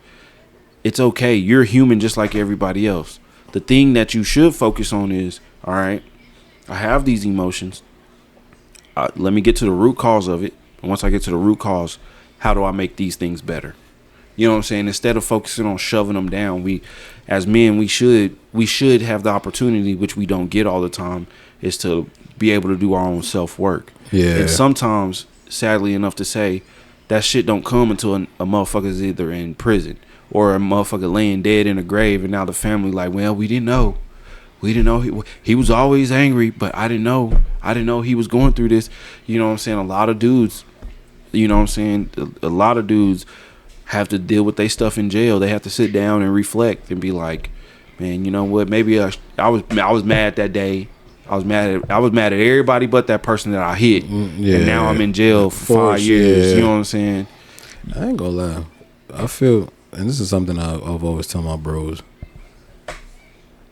It's okay. You're human just like everybody else. The thing that you should focus on is, all right, I have these emotions. Let me get to the root cause of it. And once I get to the root cause, how do I make these things better? You know what I'm saying? Instead of focusing on shoving them down, we, as men, we should have the opportunity, which we don't get all the time, is to be able to do our own self-work. Yeah. And sometimes, sadly enough to say, that shit don't come until a motherfucker's either in prison or a motherfucker laying dead in a grave, and now the family like, well, we didn't know. He was always angry, but I didn't know he was going through this. You know what I'm saying? A lot of dudes have to deal with their stuff in jail. They have to sit down and reflect and be like, man, you know what? Maybe I was mad that day. I was mad at everybody but that person that I hit. And now I'm in jail for 5 years. You know what I'm saying? I ain't gonna lie. I feel, and this is something I've always tell my bros,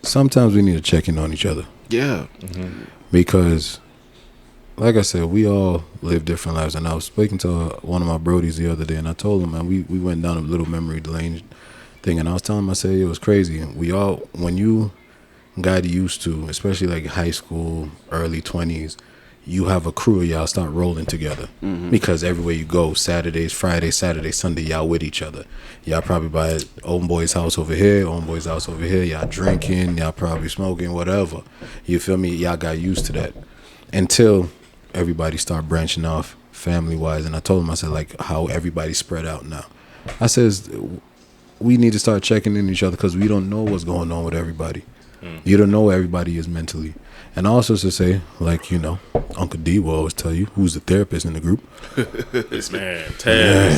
sometimes we need to check in on each other. Yeah. Because, like I said, we all live different lives. And I was speaking to one of my brodies the other day, and I told him, man, we went down a little memory lane thing, and I was telling him, I said, it was crazy. We all, when you got used to, especially like high school, early 20s, you have a crew of y'all start rolling together. Because everywhere you go, Saturdays, Fridays, Saturday, Sunday, y'all with each other. Y'all probably by old boy's house over here, y'all drinking, y'all probably smoking, whatever. You feel me? Y'all got used to that until everybody start branching off family-wise. And I told him, I said, like, how everybody spread out now. I says, we need to start checking in each other, because we don't know what's going on with everybody. You don't know where everybody is mentally. And also to say, like, you know, Uncle D will always tell you, who's the therapist in the group. This man, Tazz,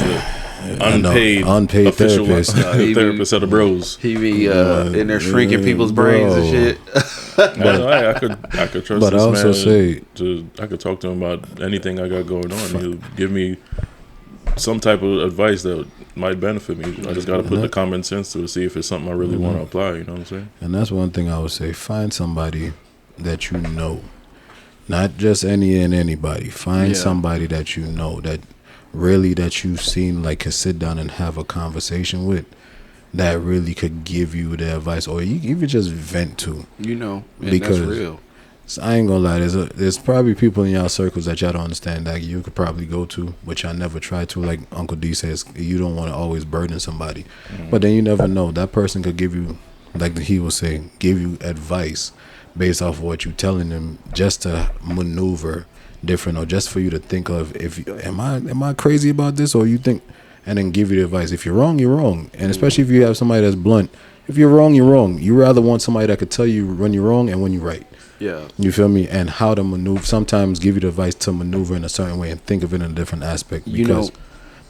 the unpaid official therapist. Therapist of the bros. He be in there shrinking people's brains and shit. I could trust but this also man. I could talk to him about anything I got going on. He'll give me some type of advice that might benefit me. I just got to put the common sense to see if it's something I really want to apply. You know what I'm saying? And that's one thing I would say. Find somebody that you know, not just anybody. Find somebody that you know that really that you've seen like could sit down and have a conversation with. That really could give you the advice, or you could just vent to. You know, and because that's real. I ain't gonna lie, there's probably people in y'all circles that y'all don't understand that you could probably go to, but y'all never try to. Like Uncle D says, you don't want to always burden somebody, but then you never know. That person could give you, like he was saying, give you advice based off of what you're telling them, just to maneuver different, or just for you to think of, am I crazy about this, or you think. And then give you the advice. If you're wrong, you're wrong. And especially if you have somebody that's blunt. If you're wrong, you're wrong. You rather want somebody that could tell you when you're wrong and when you're right. Yeah. You feel me? And how to maneuver. Sometimes give you the advice to maneuver in a certain way and think of it in a different aspect. Because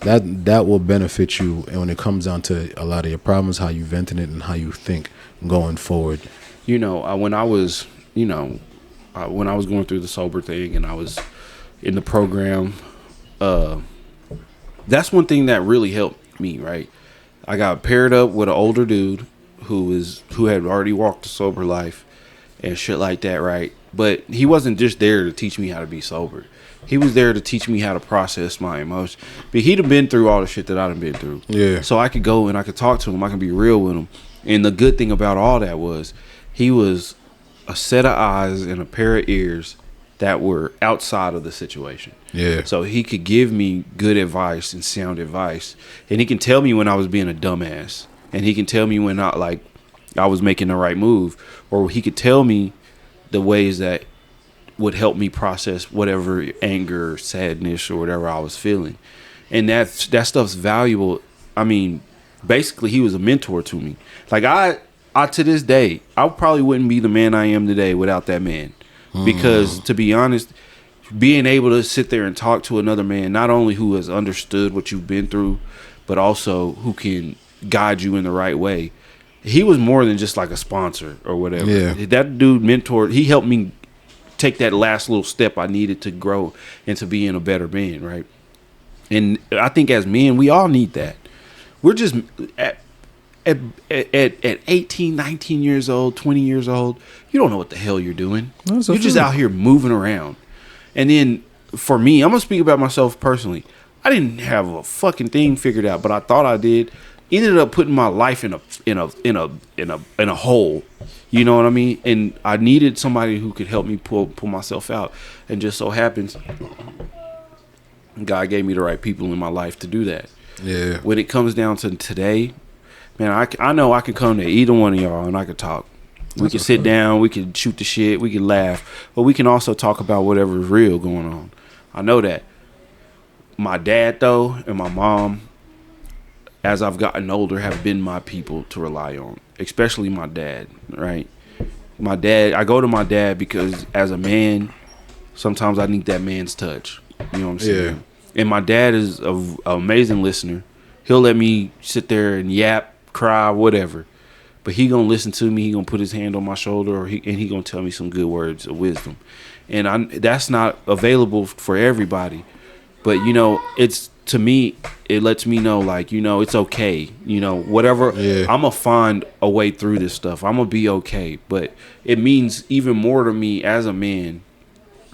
that will benefit you. And when it comes down to a lot of your problems, how you venting it and how you think going forward. When I was going through the sober thing and I was in the program, that's one thing that really helped me, right? I got paired up with an older dude who had already walked a sober life and shit like that, right? But he wasn't just there to teach me how to be sober. He was there to teach me how to process my emotions. But he'd have been through all the shit that I'd have been through. Yeah. So I could go and I could talk to him. I could be real with him. And the good thing about all that was he was a set of eyes and a pair of ears that were outside of the situation. Yeah. So he could give me good advice and sound advice. And he can tell me when I was being a dumbass. And he can tell me when I was making the right move. Or he could tell me the ways that would help me process whatever anger, sadness, or whatever I was feeling. And that stuff's valuable. I mean, basically he was a mentor to me. Like I to this day, I probably wouldn't be the man I am today without that man. Because to be honest, being able to sit there and talk to another man, not only who has understood what you've been through, but also who can guide you in the right way. He was more than just like a sponsor or whatever. Yeah. That dude mentored. He helped me take that last little step I needed to grow into being a better man, right? And I think as men, we all need that. We're just at 18, 19 years old, 20 years old, you don't know what the hell you're doing. You're just out here moving around. And then for me, I'm going to speak about myself personally. I didn't have a fucking thing figured out, but I thought I did. Ended up putting my life in a hole. You know what I mean? And I needed somebody who could help me pull myself out. And just so happens, God gave me the right people in my life to do that. Yeah. When it comes down to today, man, I know I can come to either one of y'all and I could talk. We can sit down, we can shoot the shit, we can laugh, but we can also talk about whatever's real going on. I know that. My dad, though, and my mom, as I've gotten older, have been my people to rely on, especially my dad, right? My dad, I go to my dad because as a man, sometimes I need that man's touch. You know what I'm saying? Yeah. And my dad is an amazing listener. He'll let me sit there and yap, cry, whatever. But he gonna listen to me. He gonna put his hand on my shoulder, and he gonna tell me some good words of wisdom. And that's not available for everybody. But it's, to me, it lets me know, like, it's okay. Whatever. Yeah. I'm gonna find a way through this stuff. I'm gonna be okay. But it means even more to me as a man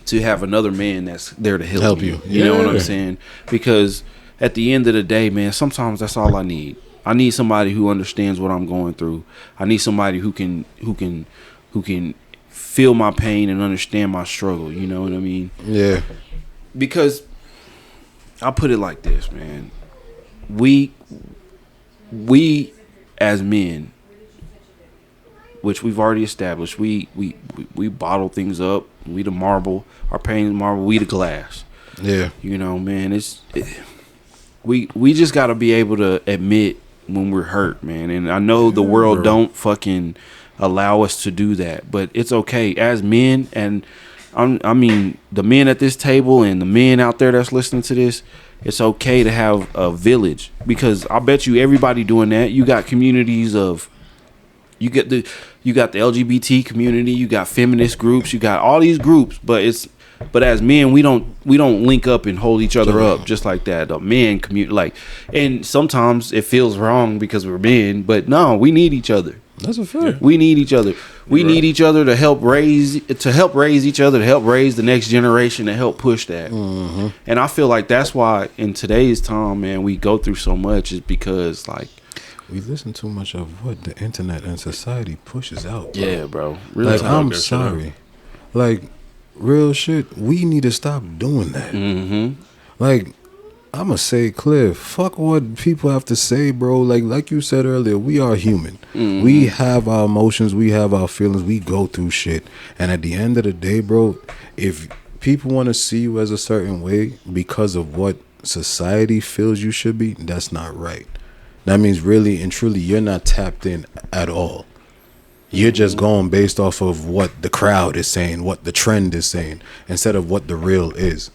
to have another man that's there to help you. You know what I'm saying? Because at the end of the day, man, sometimes that's all I need. I need somebody who understands what I'm going through. I need somebody who can feel my pain and understand my struggle. You know what I mean? Yeah. Because I'll put it like this, man. We as men, which we've already established, we bottle things up. We the marble. Our pain is marble. We the glass. Yeah. Man, we just got to be able to admit when we're hurt, man. And I know the world don't fucking allow us to do that, but it's okay as men. And I mean the men at this table and the men out there that's listening to this, it's okay to have a village, because I bet you everybody doing that. You got communities of, you got the LGBT community, you got feminist groups, you got all these groups, but But as men, we don't link up and hold each other up just like that. The men commute and sometimes it feels wrong because we're men, but no, we need each other. That's a fact. We need each other. We need each other to help raise each other, to help raise the next generation, to help push that. Mm-hmm. And I feel like that's why in today's time, man, we go through so much is because like we listen too much of what the internet and society pushes out. Bro. Yeah, bro. Real like talk. I'm sorry, like real shit. We need to stop doing that. Mm-hmm. Like I'ma say clear, fuck what people have to say, bro. Like you said earlier, we are human. Mm-hmm. We have our emotions, we have our feelings, we go through shit. And at the end of the day, bro, if people want to see you as a certain way because of what society feels you should be, that's not right. That means really and truly you're not tapped in at all. You're just going based off of what the crowd is saying, what the trend is saying, instead of what the real is.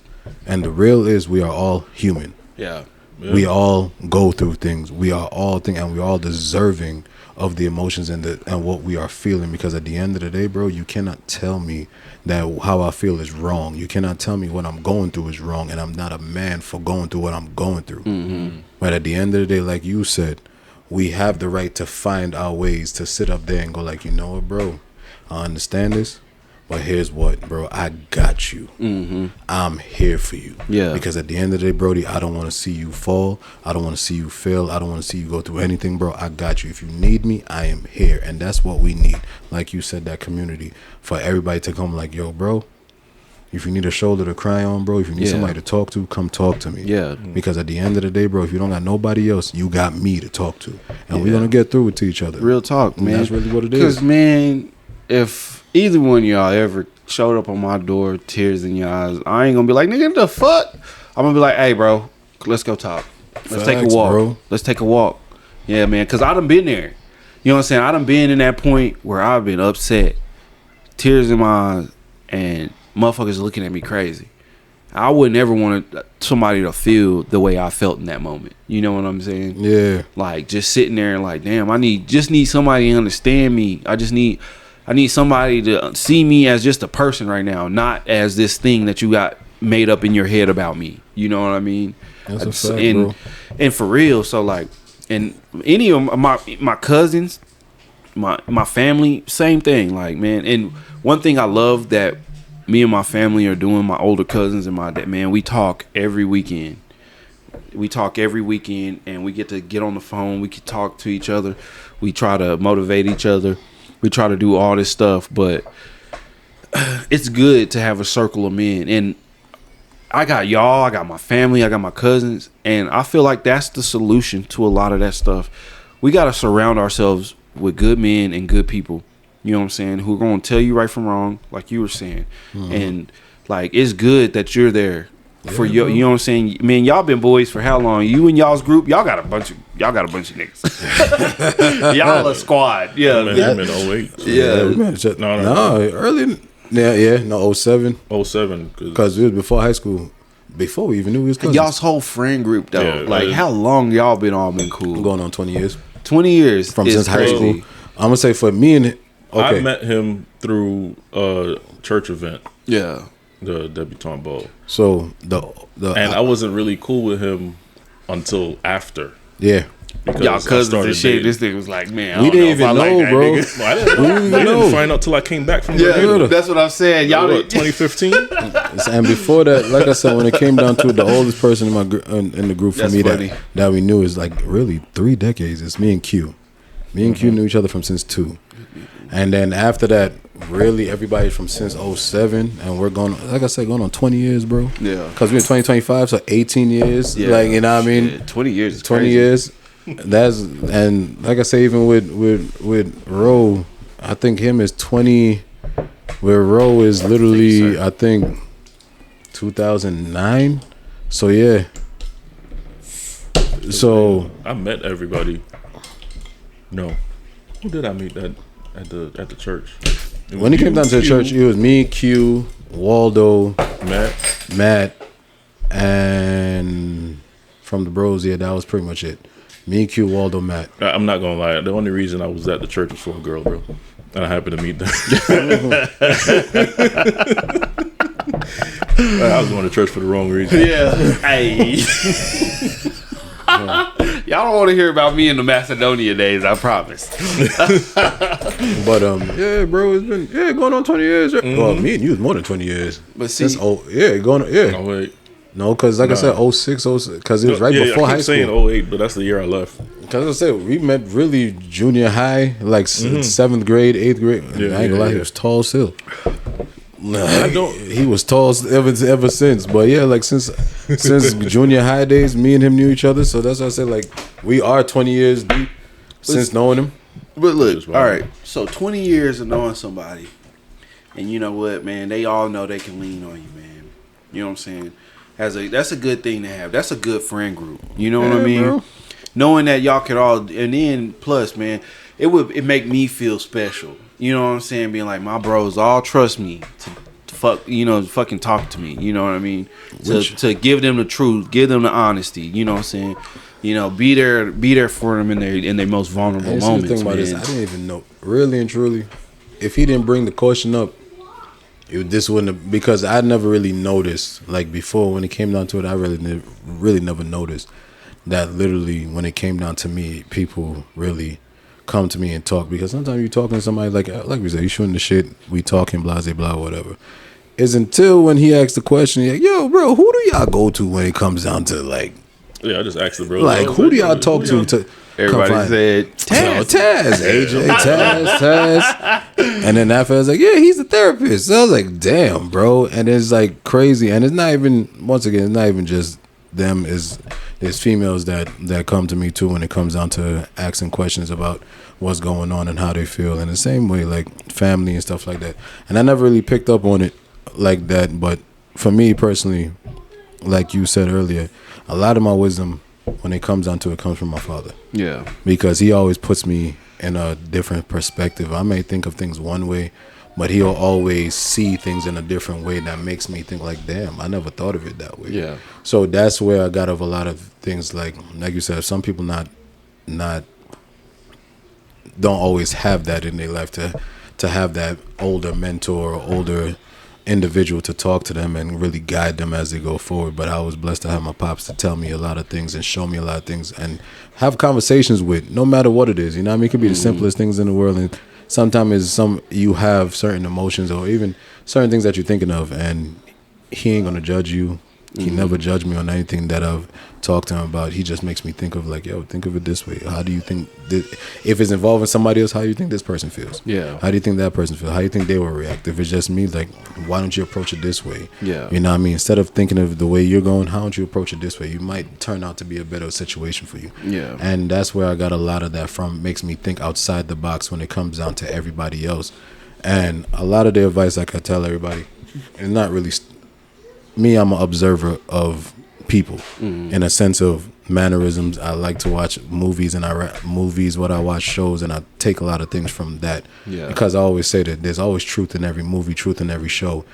And the real is we are all human. Yeah. We all go through things. We are all and we're all deserving of the emotions and what we are feeling. Because at the end of the day, bro, you cannot tell me that how I feel is wrong. You cannot tell me what I'm going through is wrong, and I'm not a man for going through what I'm going through. Mm-hmm. But at the end of the day, like you said, we have the right to find our ways to sit up there and go like, you know what, bro, I understand this. But here's what, bro, I got you. Mm-hmm. I'm here for you. Yeah. Because at the end of the day, Brody, I don't want to see you fall. I don't want to see you fail. I don't want to see you go through anything, bro. I got you. If you need me, I am here. And that's what we need. Like you said, that community. For everybody to come like, yo, bro, if you need a shoulder to cry on, bro, if you need somebody to talk to, come talk to me. Yeah. Because at the end of the day, bro, if you don't got nobody else, you got me to talk to. And we're going to get through it to each other. Real talk, man. That's really what it is. Because, man, if either one of y'all ever showed up on my door, tears in your eyes, I ain't gonna be like, nigga, what the fuck? I'm gonna be like, hey, bro, let's go talk. Let's take a walk. Bro. Let's take a walk. Yeah, man, because I done been there. You know what I'm saying? I done been in that point where I've been upset, tears in my eyes, and motherfuckers looking at me crazy. I wouldn't ever want somebody to feel the way I felt in that moment. You know what I'm saying? Yeah. Like, just sitting there and like, damn, I need somebody to understand me. I need somebody to see me as just a person right now, not as this thing that you got made up in your head about me. You know what I mean? That's a fact, bro. And for real, so like, and any of my cousins, my family, same thing. Like, man, and one thing I love that me and my family are doing, my older cousins and my dad, man, we talk every weekend. We talk every weekend, and we get on the phone. We can talk to each other. We try to motivate each other. We try to do all this stuff, but it's good to have a circle of men. And I got y'all, I got my family, I got my cousins, and I feel like that's the solution to a lot of that stuff. We got to surround ourselves with good men and good people, you know what I'm saying, who are going to tell you right from wrong, like you were saying. Mm-hmm. And, like, it's good that you're there for you know what I'm saying? Man, y'all been boys for how long? You and y'all's group, y'all got a bunch of niggas. Y'all a squad. Yeah. Man, in 08. Yeah. No, early. No, 07. 07. Because it was before high school. Before we even knew we was cousins. Y'all's whole friend group, though. How long y'all been all been cool? Going on 20 years. 20 years. Since high school. I'm going to say for me and... Okay. I met him through a church event. Yeah. The debutante ball. So and I wasn't really cool with him until after. Yeah. Because y'all cousins and shit. This thing was like, man, we didn't even know, bro. I didn't find out till I came back from Bermuda. That's what I'm saying. Y'all 2015. And before that, like I said, when it came down to it, the oldest person in the group for me that we knew is like really 3 decades. It's me and Q. Me and Q knew each other from since 2. And then after that, really everybody from since 07, and we're going, like I said, going on 20 years, bro. Yeah. Because we're in 2025, so 18 years. Yeah. Like, you know what I mean? 20 years is 20 crazy. years. And like I say, even with Ro, I think him is 20, where Ro is literally, I think 2009. So, yeah. So. I met everybody. No. Who did I meet at the church? When he came down to the church, it was me, Q, Waldo, Matt, and from the bros, yeah, that was pretty much it. Me, Q, Waldo, Matt. I'm not gonna lie. The only reason I was at the church was for a girl, bro, and I happened to meet them. I was going to church for the wrong reason. Yeah. Hey. Y'all don't want to hear about me in the Macedonia days, I promise. But yeah, bro, it's been going on 20 years. Well, me and you is more than 20 years. But see, going on, Oh wait, no, because like I said, 06, because it was right before high school. I keep saying 08, but that's the year I left. Because I said we met really junior high, like 7th grade, 8th grade. Yeah, I ain't gonna lie, he was tall still. I don't. He was tall ever since. But yeah, like since junior high days, me and him knew each other. So that's why I said like we are 20 years deep since knowing him. but look, all right. So 20 years of knowing somebody, and you know what, man? They all know they can lean on you, man. You know what I'm saying? That's a good thing to have. That's a good friend group. You know what I mean? Bro. Knowing that y'all could all, and then plus, man, it make me feel special. You know what I'm saying? Being like, my bros all trust me to fucking talk to me. You know what I mean? To give them the truth, give them the honesty. You know what I'm saying? You know, be there for them in their most vulnerable moments. The thing about this, I didn't even know, really and truly, if he didn't bring the caution up, this wouldn't have, because I never really noticed, like before when it came down to it, I really never noticed that literally when it came down to me, people really come to me and talk, because sometimes you talking to somebody like we said, you shooting the shit, we talking blah blah whatever. It's until when he asked the question, like, yo, bro, who do y'all go to when it comes down to like? Yeah, I just asked the bro. Like, who do y'all talk to? Everybody said Tazz, AJ, Tazz, and then after I was like, yeah, he's a therapist. So I was like, damn, bro, and it's like crazy, and it's not even, once again, it's not even just them. There's females that come to me too when it comes down to asking questions about what's going on and how they feel. In the same way, like family and stuff like that. And I never really picked up on it like that. But for me personally, like you said earlier, a lot of my wisdom when it comes down to it comes from my father. Yeah. Because he always puts me in a different perspective. I may think of things one way, but he'll always see things in a different way that makes me think like, damn, I never thought of it that way. Yeah. So that's where I got of a lot of things, like you said, some people not don't always have that in their life to have that older mentor or older individual to talk to them and really guide them as they go forward. But I was blessed to have my pops to tell me a lot of things and show me a lot of things and have conversations with, no matter what it is. You know what I mean? It could be the simplest things in the world, and sometimes you have certain emotions or even certain things that you're thinking of, and he ain't gonna judge you. He never judged me on anything that I've talked to him about. He just makes me think of like, yo, think of it this way. How do you think if it's involving somebody else, how do you think this person feels? Yeah. How do you think that person feels? How do you think they will react? If it's just me, like, why don't you approach it this way? Yeah. You know what I mean? Instead of thinking of the way you're going, how don't you approach it this way? You might turn out to be a better situation for you. Yeah. And that's where I got a lot of that from. Makes me think outside the box when it comes down to everybody else. And a lot of the advice I could tell everybody, and not really me, I'm an observer of people in a sense of mannerisms. I like to watch movies, and what I watch shows, and I take a lot of things from that. Yeah. Because I always say that there's always truth in every movie, truth in every show.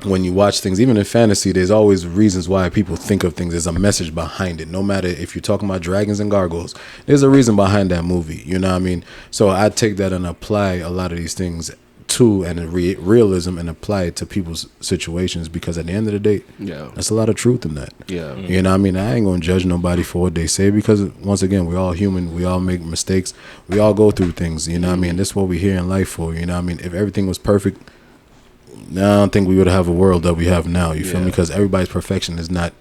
When you watch things, even in fantasy, there's always reasons why people think of things. There's a message behind it. No matter if you're talking about dragons and gargoyles, there's a reason behind that movie. You know what I mean? So I take that and apply a lot of these things to and realism and apply it to people's situations, because at the end of the day, there's a lot of truth in that. Yeah. You know what I mean? I ain't gonna judge nobody for what they say, because once again, we're all human, we all make mistakes, we all go through things, you know what I mean? This is what we're here in life for, you know what I mean? If everything was perfect, I don't think we would have a world that we have now, you feel me? Because everybody's perfection is not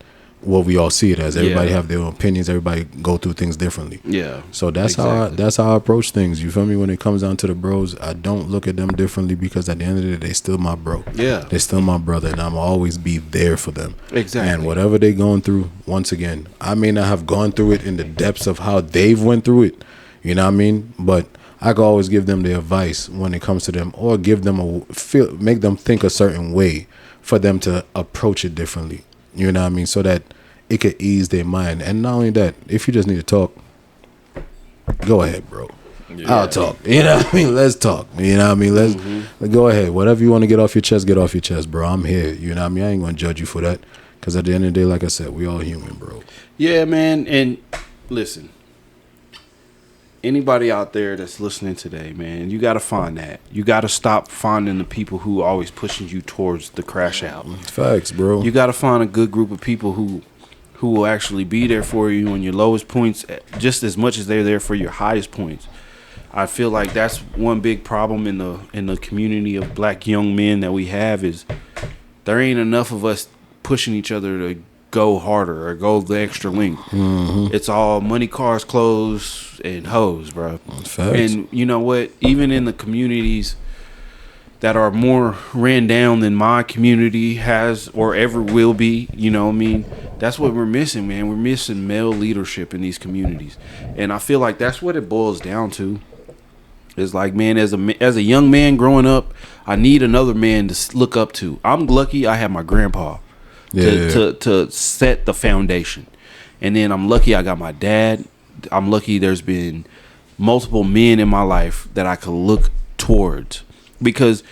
what we all see it as. Everybody have their own opinions, everybody go through things differently. Yeah. So that's how I approach things. You feel me? When it comes down to the bros, I don't look at them differently, because at the end of the day, they still my bro. Yeah. They're still my brother, and I'm always be there for them. Exactly. And whatever they going through, once again, I may not have gone through it in the depths of how they've went through it. You know what I mean? But I can always give them the advice when it comes to them, or give them make them think a certain way for them to approach it differently. You know what I mean? So that it could ease their mind. And not only that, if you just need to talk, go ahead, bro. Yeah. I'll talk. You know what I mean? Let's talk. You know what I mean? Let's go ahead. Whatever you want to get off your chest, bro. I'm here. You know what I mean? I ain't going to judge you for that. Because at the end of the day, like I said, we all human, bro. Yeah, man. And listen, anybody out there that's listening today, man, you got to find that. You got to stop finding the people who are always pushing you towards the crash out. Facts, bro. You got to find a good group of people who will actually be there for you on your lowest points just as much as they're there for your highest points. I feel like that's one big problem in the community of black young men that we have is there ain't enough of us pushing each other to go harder or go the extra length. Mm-hmm. It's all money, cars, clothes, and hoes, bro. Facts. And you know what? Even in the communities that are more ran down than my community has or ever will be, you know what I mean? That's what we're missing, man. We're missing male leadership in these communities. And I feel like that's what it boils down to. It's like, man, as a young man growing up, I need another man to look up to. I'm lucky I have my grandpa to set the foundation. And then I'm lucky I got my dad. I'm lucky there's been multiple men in my life that I could look towards. Because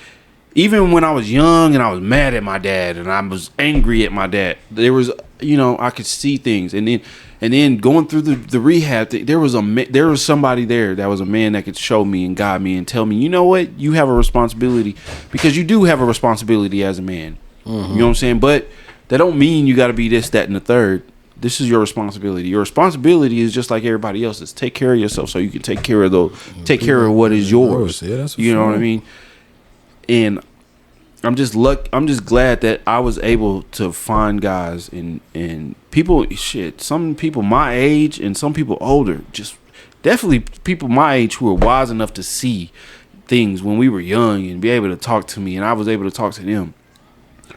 even when I was young and I was mad at my dad and I was angry at my dad, there was, I could see things. And then going through the rehab, there was somebody there that was a man that could show me and guide me and tell me, you know what, you have a responsibility, because you do have a responsibility as a man. Mm-hmm. You know what I'm saying? But that don't mean you got to be this, that, and the third. This is your responsibility. Your responsibility is just like everybody else's. Take care of yourself so you can take care of what is yours. Yeah, that's you know what I mean? And I'm just glad that I was able to find guys and people, some people my age and some people older, just definitely people my age who were wise enough to see things when we were young and be able to talk to me, and I was able to talk to them.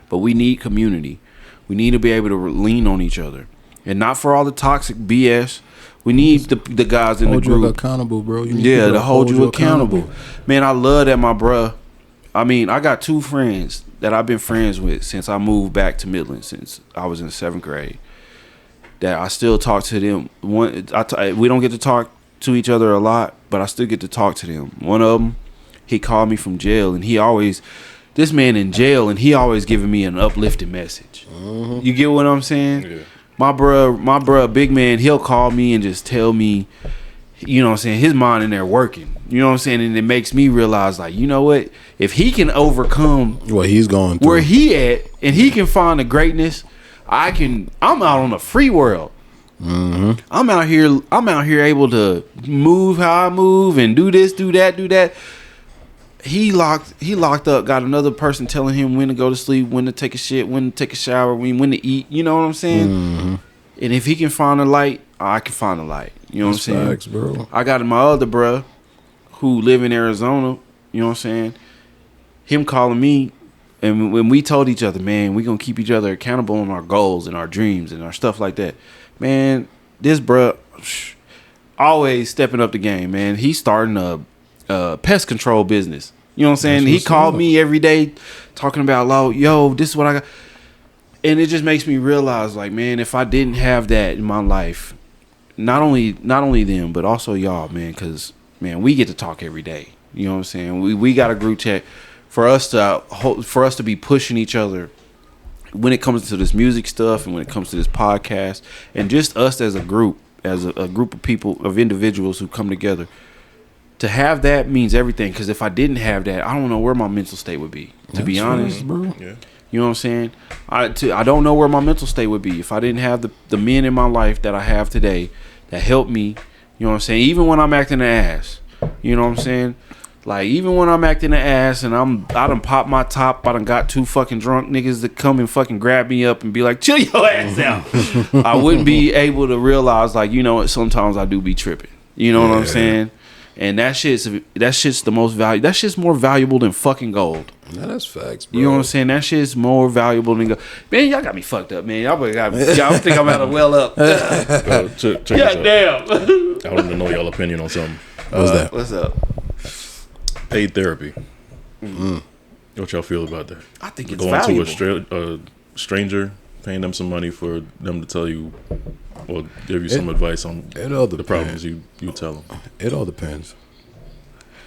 But we need community. We need to be able to lean on each other, and not for all the toxic BS. We need the guys in the group. Hold you accountable, bro. To hold you accountable. Man, I love that my bruh. I mean, I got two friends that I've been friends with since I moved back to Midland, since I was in 7th grade, that I still talk to them. We don't get to talk to each other a lot, but I still get to talk to them. One of them, he called me from jail, and this man in jail, and he always giving me an uplifting message. Mm-hmm. You get what I'm saying? Yeah. My bruh, big man, he'll call me and just tell me, you know what I'm saying, his mind in there working. You know what I'm saying? And it makes me realize, like, you know what? If he can overcome what he's going through, where he at, and he can find the greatness, I'm out on a free world. Mm-hmm. I'm out here able to move how I move and do this, do that, do that. He locked up, got another person telling him when to go to sleep, when to take a shit, when to take a shower, when to eat. You know what I'm saying? Mm-hmm. And if he can find a light, I can find a light. You know what I'm saying? Facts, bro. I got my other bruh who live in Arizona. You know what I'm saying? Him calling me, and when we told each other, man, we gonna keep each other accountable on our goals and our dreams and our stuff like that. Man, this bruh always stepping up the game, man. He's starting a pest control business. You know what I'm saying? He called me every day talking about, yo, this is what I got. And it just makes me realize, like, man, if I didn't have that in my life, not only them, but also y'all, man, because, man, we get to talk every day. You know what I'm saying? We got a group chat for us to be pushing each other when it comes to this music stuff and when it comes to this podcast, and just us as a group of people, of individuals who come together. To have that means everything, because if I didn't have that, I don't know where my mental state would be, to be honest. Bro. Yeah. You know what I'm saying? I don't know where my mental state would be if I didn't have the men in my life that I have today that help me. You know what I'm saying? Even when I'm acting an ass. You know what I'm saying? Like, even when I'm acting an ass and I done popped my top, I done got 2 fucking drunk niggas that come and fucking grab me up and be like, chill your ass out. I wouldn't be able to realize, like, you know what, sometimes I do be tripping. You know what I'm saying? And that shit's the most valuable. That shit's more valuable than fucking gold. Yeah, that's facts, bro. You know what I'm saying? That shit's more valuable than gold. Man, y'all got me fucked up, man. Y'all think I'm out of well up. Check God damn. I want to know y'all opinion on something. What's up? Paid therapy. Mm-hmm. What y'all feel about that? I think it's valuable. Going to a stranger, paying them some money for them to tell you or give you some advice on the problems you tell them. It all depends.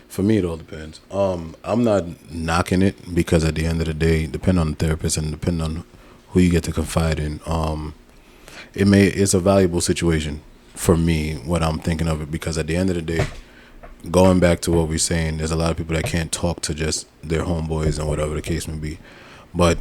For me, it all depends. I'm not knocking it, because at the end of the day, depending on the therapist and depending on who you get to confide in, it's a valuable situation for me what I'm thinking of it, because at the end of the day, going back to what we're saying, there's a lot of people that can't talk to just their homeboys and whatever the case may be. But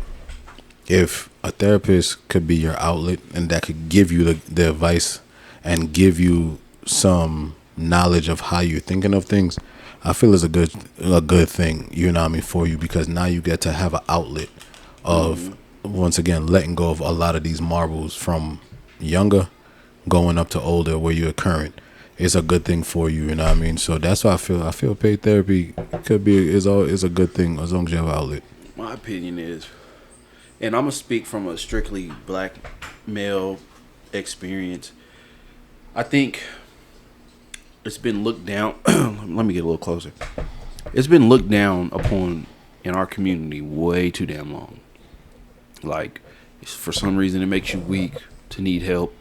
if a therapist could be your outlet and that could give you the advice and give you some knowledge of how you're thinking of things, I feel it's a good thing, you know what I mean, for you, because now you get to have an outlet of, once again, letting go of a lot of these marbles from younger going up to older where you're current. It's a good thing for you, you know what I mean? So that's why I feel paid therapy is a good thing as long as you have an outlet. My opinion is, and I'm gonna speak from a strictly black male experience, I think it's been looked down. Let me get a little closer. It's been looked down upon in our community way too damn long. Like, for some reason, it makes you weak to need help,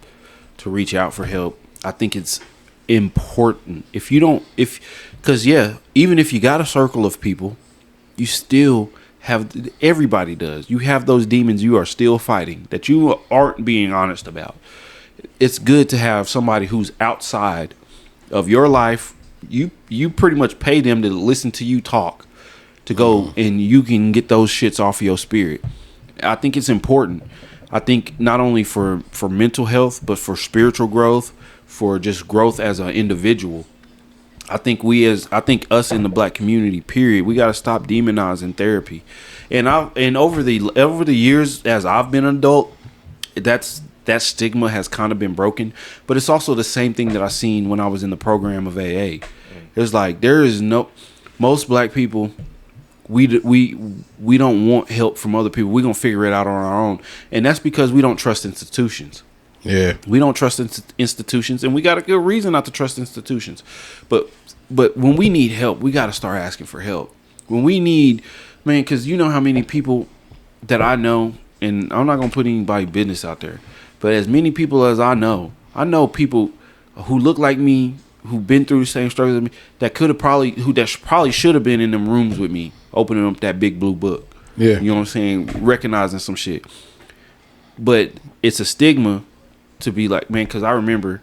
to reach out for help. I think it's important. Even if you got a circle of people, you still have, everybody does. You have those demons you are still fighting that you aren't being honest about. It's good to have somebody who's outside of your life. You pretty much pay them to listen to you talk, to go and you can get those shits off of your spirit. I think it's important. I think not only for mental health, but for spiritual growth, for just growth as an individual. I think us in the black community, period, we got to stop demonizing therapy. And over the years as I've been an adult, that stigma has kind of been broken. But it's also the same thing that I seen when I was in the program of AA. It's like most black people, we don't want help from other people. We're going to figure it out on our own. And that's because we don't trust institutions. Yeah. We don't trust institutions, and we got a good reason not to trust institutions. But when we need help, we got to start asking for help. When we need, man, because you know how many people that I know, and I'm not going to put anybody's business out there, but as many people as I know people who look like me, who've been through the same struggles as me, that probably should have been in them rooms with me, opening up that big blue book. Yeah. You know what I'm saying? Recognizing some shit. But it's a stigma to be like, man, because I remember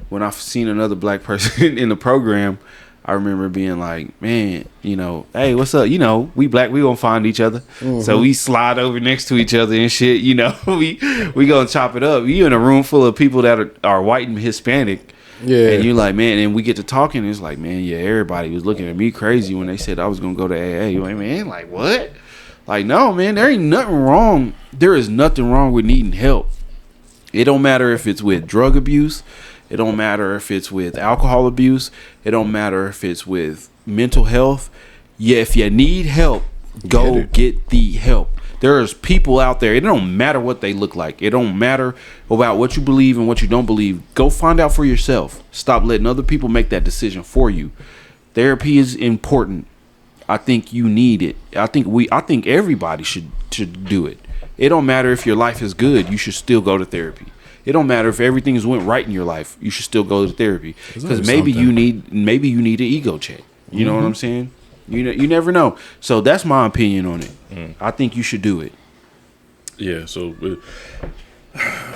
when I've seen another black person in the program, I remember being like, man, hey, what's up? We black, we gonna find each other. Mm-hmm. So we slide over next to each other and shit, we gonna chop it up. You in a room full of people that are white and Hispanic. Yeah. And you're like, man, and we get to talking, and it's like, man, yeah, everybody was looking at me crazy when they said I was gonna go to AA. You're like, man, like what? Like, no, man, there ain't nothing wrong. There is nothing wrong with needing help. It don't matter if it's with drug abuse. It don't matter if it's with alcohol abuse. It don't matter if it's with mental health. Yeah, if you need help, go get the help. There's people out there. It don't matter what they look like. It don't matter about what you believe and what you don't believe. Go find out for yourself. Stop letting other people make that decision for you. Therapy is important. I think you need it. I think everybody should do it. It don't matter if your life is good. You should still go to therapy. It don't matter if everything's went right in your life. You should still go to therapy, because maybe you need an ego check. You know what I'm saying? You never know. So that's my opinion on it. I think you should do it. Yeah. So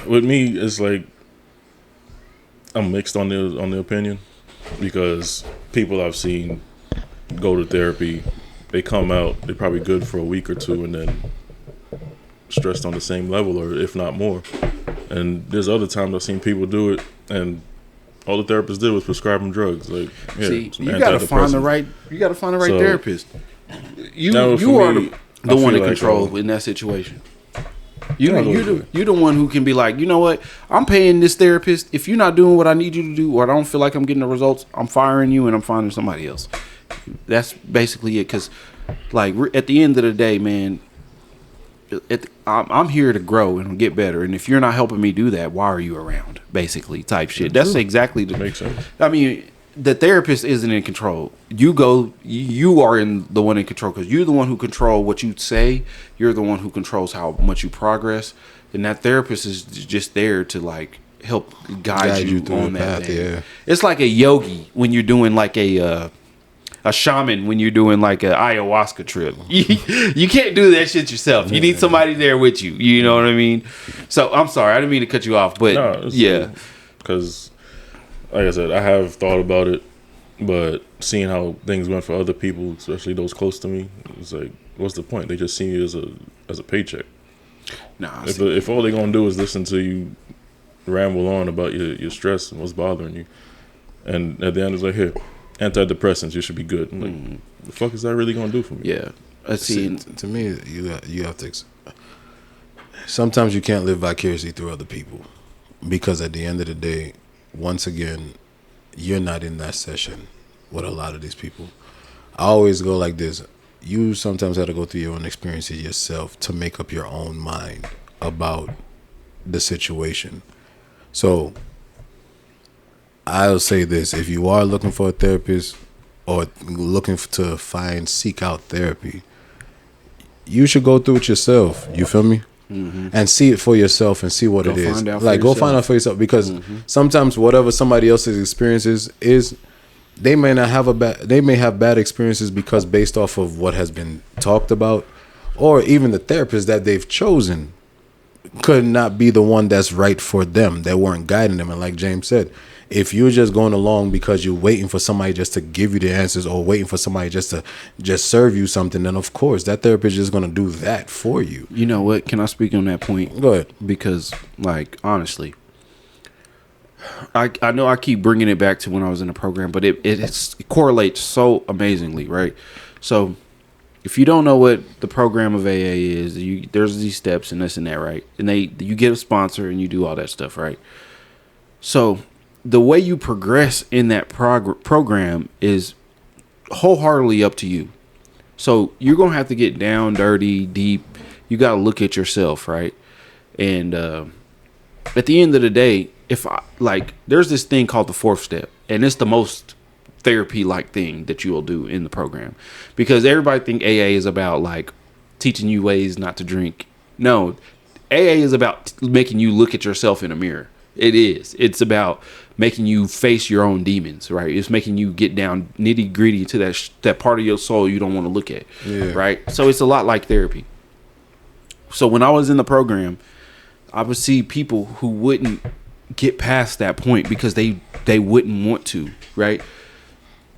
with me, it's like I'm mixed on the opinion, because people I've seen go to therapy, they come out, they're probably good for a week or two, and then stressed on the same level, or if not more. And there's other times I've seen people do it, and all the therapist did was prescribe them drugs. Like, yeah, see, you gotta find the right therapist. You are the one in control in that situation. You're the one who can be like, you know what? I'm paying this therapist. If you're not doing what I need you to do, or I don't feel like I'm getting the results, I'm firing you and I'm finding somebody else. That's basically it. Because, like, at the end of the day, man, I'm here to grow and get better. And if you're not helping me do that, why are you around? Basically, type shit. That's exactly the. Makes sense. I mean, the therapist isn't in control. You are the one in control, because you're the one who control what you say. You're the one who controls how much you progress. And that therapist is just there to, like, help guide you on that path. Yeah. It's like a yogi when you're doing like a shaman when you're doing like an ayahuasca trip. You can't do that shit yourself. You need somebody there with you. You know what I mean? So I'm sorry, I didn't mean to cut you off, but no, yeah, because like I said, I have thought about it, but seeing how things went for other people, especially those close to me, it's like, what's the point? They just see you as a paycheck. Nah, If all they're gonna do is listen to you ramble on about your stress and what's bothering you, and at the end it's like, here, antidepressants, you should be good. I'm like, the fuck is that really gonna do for me? yeah. See, to me, you have to. Sometimes you can't live vicariously through other people, because at the end of the day, once again, you're not in that session with a lot of these people. I always go like this. You sometimes have to go through your own experiences yourself to make up your own mind about the situation. So I'll say this: if you are looking for a therapist or looking to seek out therapy, you should go through it yourself. You feel me? Mm-hmm. And see it for yourself and see what it is. Like, go find out for yourself, because sometimes whatever somebody else's experiences is, they may not have they may have bad experiences because based off of what has been talked about, or even the therapist that they've chosen could not be the one that's right for them. They weren't guiding them. And like James said, if you're just going along because you're waiting for somebody just to give you the answers, or waiting for somebody just to serve you something, then of course that therapist is going to do that for you. You know what? Can I speak on that point? Go ahead. Because, like, honestly, I know I keep bringing it back to when I was in the program, but it correlates so amazingly, right? So if you don't know what the program of AA is, there's these steps and this and that, right? And you get a sponsor and you do all that stuff, right? So the way you progress in that program is wholeheartedly up to you. So you're going to have to get down, dirty, deep. You got to look at yourself, right? And at the end of the day, there's this thing called the fourth step, and it's the most therapy-like thing that you will do in the program, because everybody think AA is about like teaching you ways not to drink. No, AA is about making you look at yourself in a mirror. It is. It's about making you face your own demons, right? It's making you get down nitty gritty to that part of your soul you don't want to look at, right? So it's a lot like therapy. So when I was in the program, I would see people who wouldn't get past that point because they wouldn't want to, right?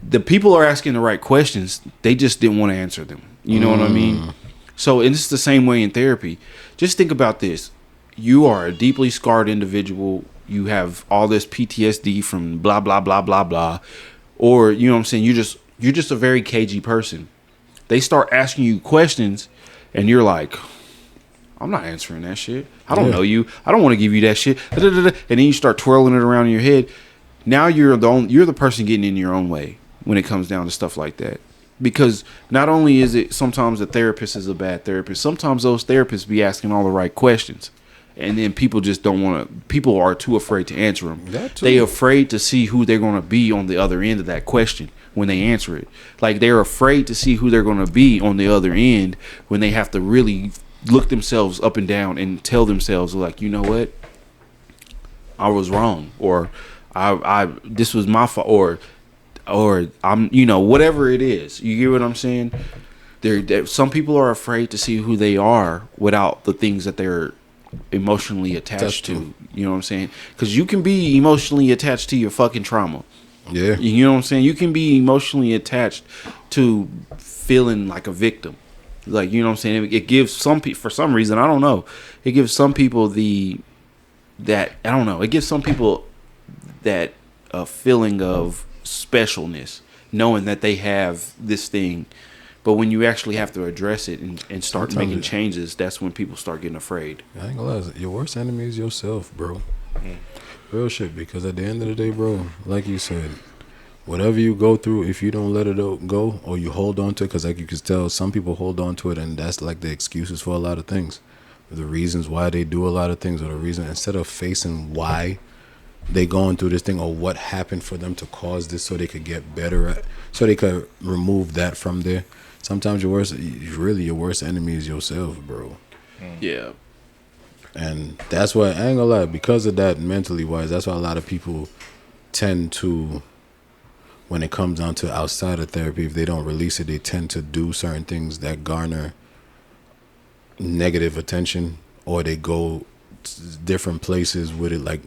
The people are asking the right questions. They just didn't want to answer them. You know what I mean? So, and it's the same way in therapy. Just think about this. You are a deeply scarred individual. You have all this PTSD from blah, blah, blah, blah, blah. Or, you know what I'm saying? You're just a very cagey person. They start asking you questions and you're like, I'm not answering that shit. I don't know you. I don't want to give you that shit. And then you start twirling it around in your head. Now you're the person getting in your own way when it comes down to stuff like that. Because not only is it sometimes the therapist is a bad therapist, sometimes those therapists be asking all the right questions. And then people just don't want to, people are too afraid to answer them. They're afraid to see who they're going to be on the other end of that question when they answer it. Like, they're afraid to see who they're going to be on the other end when they have to really look themselves up and down and tell themselves, like, you know what? I was wrong. Or I this was my fault. Or I'm, whatever it is. You get what I'm saying? Some people are afraid to see who they are without the things that they're emotionally attached to. You know what I'm saying? Because you can be emotionally attached to your fucking trauma. Yeah. You know what I'm saying? You can be emotionally attached to feeling like a victim. Like, you know what I'm saying? It gives some people, for some reason, I don't know. It gives some people it gives some people that feeling of specialness, knowing that they have this thing. But when you actually have to address it and start making changes, that's when people start getting afraid. I ain't gonna lie, your worst enemy is yourself, bro. Real shit, because at the end of the day, bro, like you said, whatever you go through, if you don't let it go or you hold on to it, because like you can tell, some people hold on to it and that's like the excuses for a lot of things. The reasons why they do a lot of things, or the reason, instead of facing why they going through this thing or what happened for them to cause this so they could get better at, so they could remove that from there. Sometimes your worst enemy is yourself, bro. Yeah. And that's why, I ain't gonna lie, because of that, mentally wise, that's why a lot of people tend to, when it comes down to outside of therapy, if they don't release it, they tend to do certain things that garner negative attention, or they go different places with it, like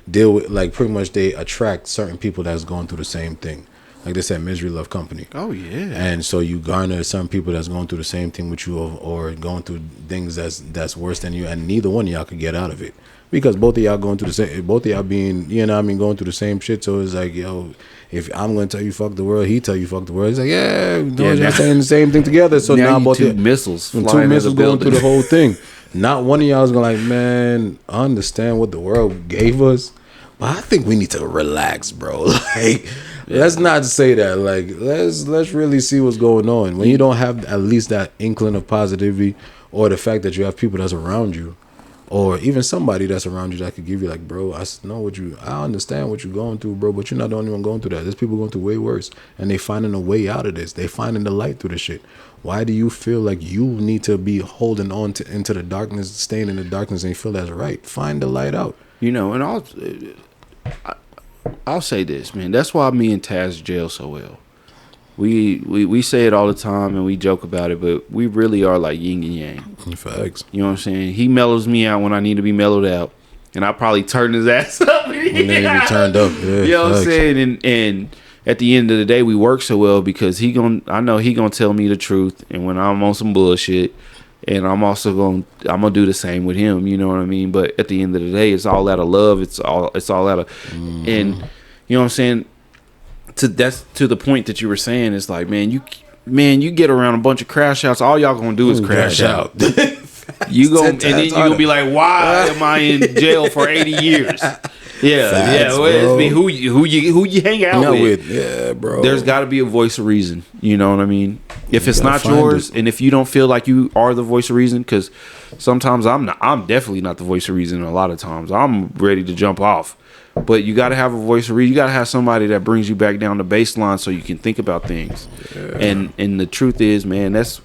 deal with, like pretty much they attract certain people that's going through the same thing. Like they said, misery love company. Oh yeah. And so you garner certain people that's going through the same thing with you, or going through things that's worse than you, and neither one of y'all could get out of it because both of y'all going through the same. Both of y'all being, you know what I mean, going through the same shit. So it's like, yo, if I'm gonna tell you fuck the world, he tell you fuck the world. It's like, yeah, y'all saying the same thing together. So now both two missiles going building. through the whole thing. Not one of y'all is gonna like, man, I understand what the world gave us, but I think we need to relax, bro. Like, let's not say that. Like, let's really see what's going on. When you don't have at least that inkling of positivity, or the fact that you have people that's around you, or even somebody that's around you that could give you like, bro, I understand what you're going through, bro, but you're not the only one going through that. There's people going through way worse, and they finding a way out of this. They finding the light through the shit. Why do you feel like you need to be holding on into the darkness, staying in the darkness, and you feel that's right? Find the light out. You know, and I'll say this, man. That's why me and Tazz gel so well. We say it all the time and we joke about it, but we really are like yin and yang. Facts. You know what I'm saying? He mellows me out when I need to be mellowed out, and I probably turn his ass up. And then you turned up. Yeah, you know what I'm saying? And at the end of the day, we work so well because I know he gonna tell me the truth, and when I'm on some bullshit, and I'm gonna do the same with him. You know what I mean? But at the end of the day, it's all out of love. It's all out of, and you know what I'm saying. That's to the point that you were saying. It's like, man, you get around a bunch of crash outs. All y'all gonna do is crash out. You go, and then you gonna be like, why am I in jail for 80 years? Yeah, Facts, well, it's me. Who you hang out with? Yeah, bro. There's got to be a voice of reason. You know what I mean? If it's not yours, and if you don't feel like you are the voice of reason, because sometimes I'm definitely not the voice of reason. A lot of times I'm ready to jump off. But you got to have a voice of reason. You got to have somebody that brings you back down to baseline so you can think about things. Yeah. And the truth is, man, that's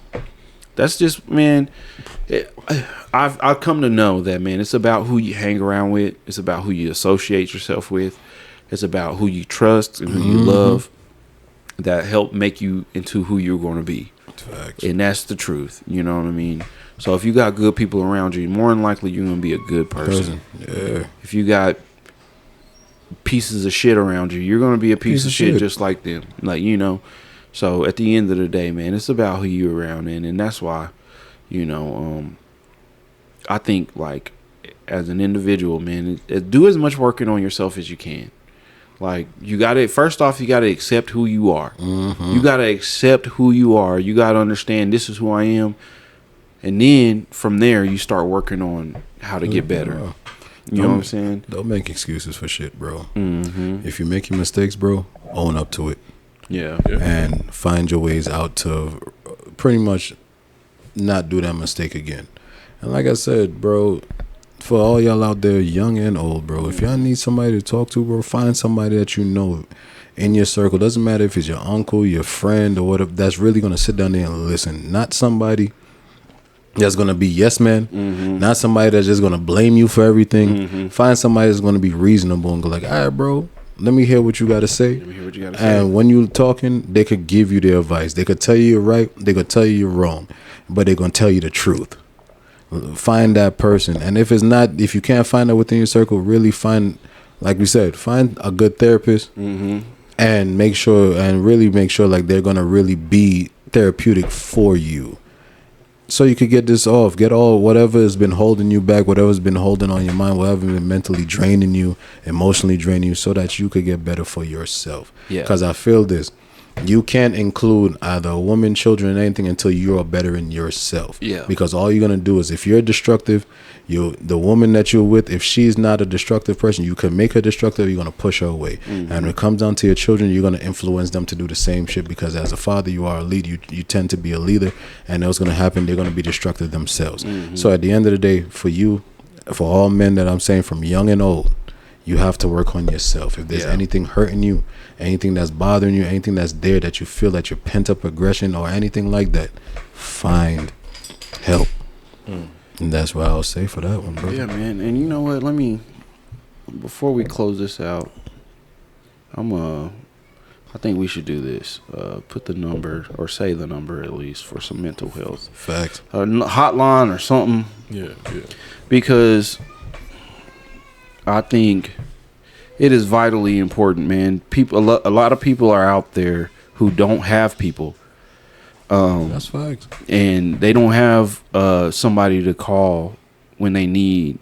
just, man. I've come to know that, man. It's about who you hang around with. It's about who you associate yourself with. It's about who you trust and who you love. That help make you into who you're going to be. Facts. And that's the truth. You know what I mean? So if you got good people around you, more than likely you're going to be a good person. Yeah. If you got pieces of shit around you, you're gonna be a piece of shit just like them. Like, you know. So at the end of the day, man, it's about who you're around in, and that's why, you know, I think like as an individual, man, do as much working on yourself as you can. Like, you gotta accept who you are. You gotta accept who you are. You gotta understand this is who I am, and then from there you start working on how to get better. You know what I'm saying? Don't make excuses for shit, bro. If you're making mistakes, bro, own up to it. Yeah. And find your ways out to pretty much not do that mistake again. And like I said, bro, for all y'all out there, young and old, bro, if y'all need somebody to talk to, bro, find somebody that you know in your circle. Doesn't matter if it's your uncle, your friend, or whatever, that's really going to sit down there and listen. Not somebody that's gonna be yes man, not somebody that's just gonna blame you for everything. Find somebody that's gonna be reasonable and go like, all right, bro, let me hear what you gotta say. And when you're talking, they could give you their advice. They could tell you you're right, they could tell you you're wrong, but they're gonna tell you the truth. Find that person, and if you can't find that within your circle, really find, like we said, find a good therapist, and really make sure like they're gonna really be therapeutic for you. So you could get this off, get all whatever has been holding you back, whatever's been holding on your mind, whatever been mentally draining you, emotionally draining you, so that you could get better for yourself. Yeah. Because I feel this. You can't include either a woman, children, or anything until you are better in yourself. Yeah. Because all you're gonna do is, if you're destructive, the woman that you're with, if she's not a destructive person, you can make her destructive. You're gonna push her away. And when it comes down to your children, you're gonna influence them to do the same shit. Because as a father, you are a leader. You tend to be a leader, and what's gonna happen? They're gonna be destructive themselves. So at the end of the day, for you, for all men that I'm saying, from young and old, you have to work on yourself. If there's anything hurting you, anything that's bothering you, anything that's there that you feel that your pent up aggression or anything like that, find help. And that's what I'll say for that one, bro. Yeah, man. And you know what? Before we close this out, I think we should do this. Put the number, or say the number at least, for some mental health. Facts. A hotline or something. Yeah. Because it is vitally important, man. People, a lot of people are out there who don't have people. That's facts. And they don't have somebody to call when they need,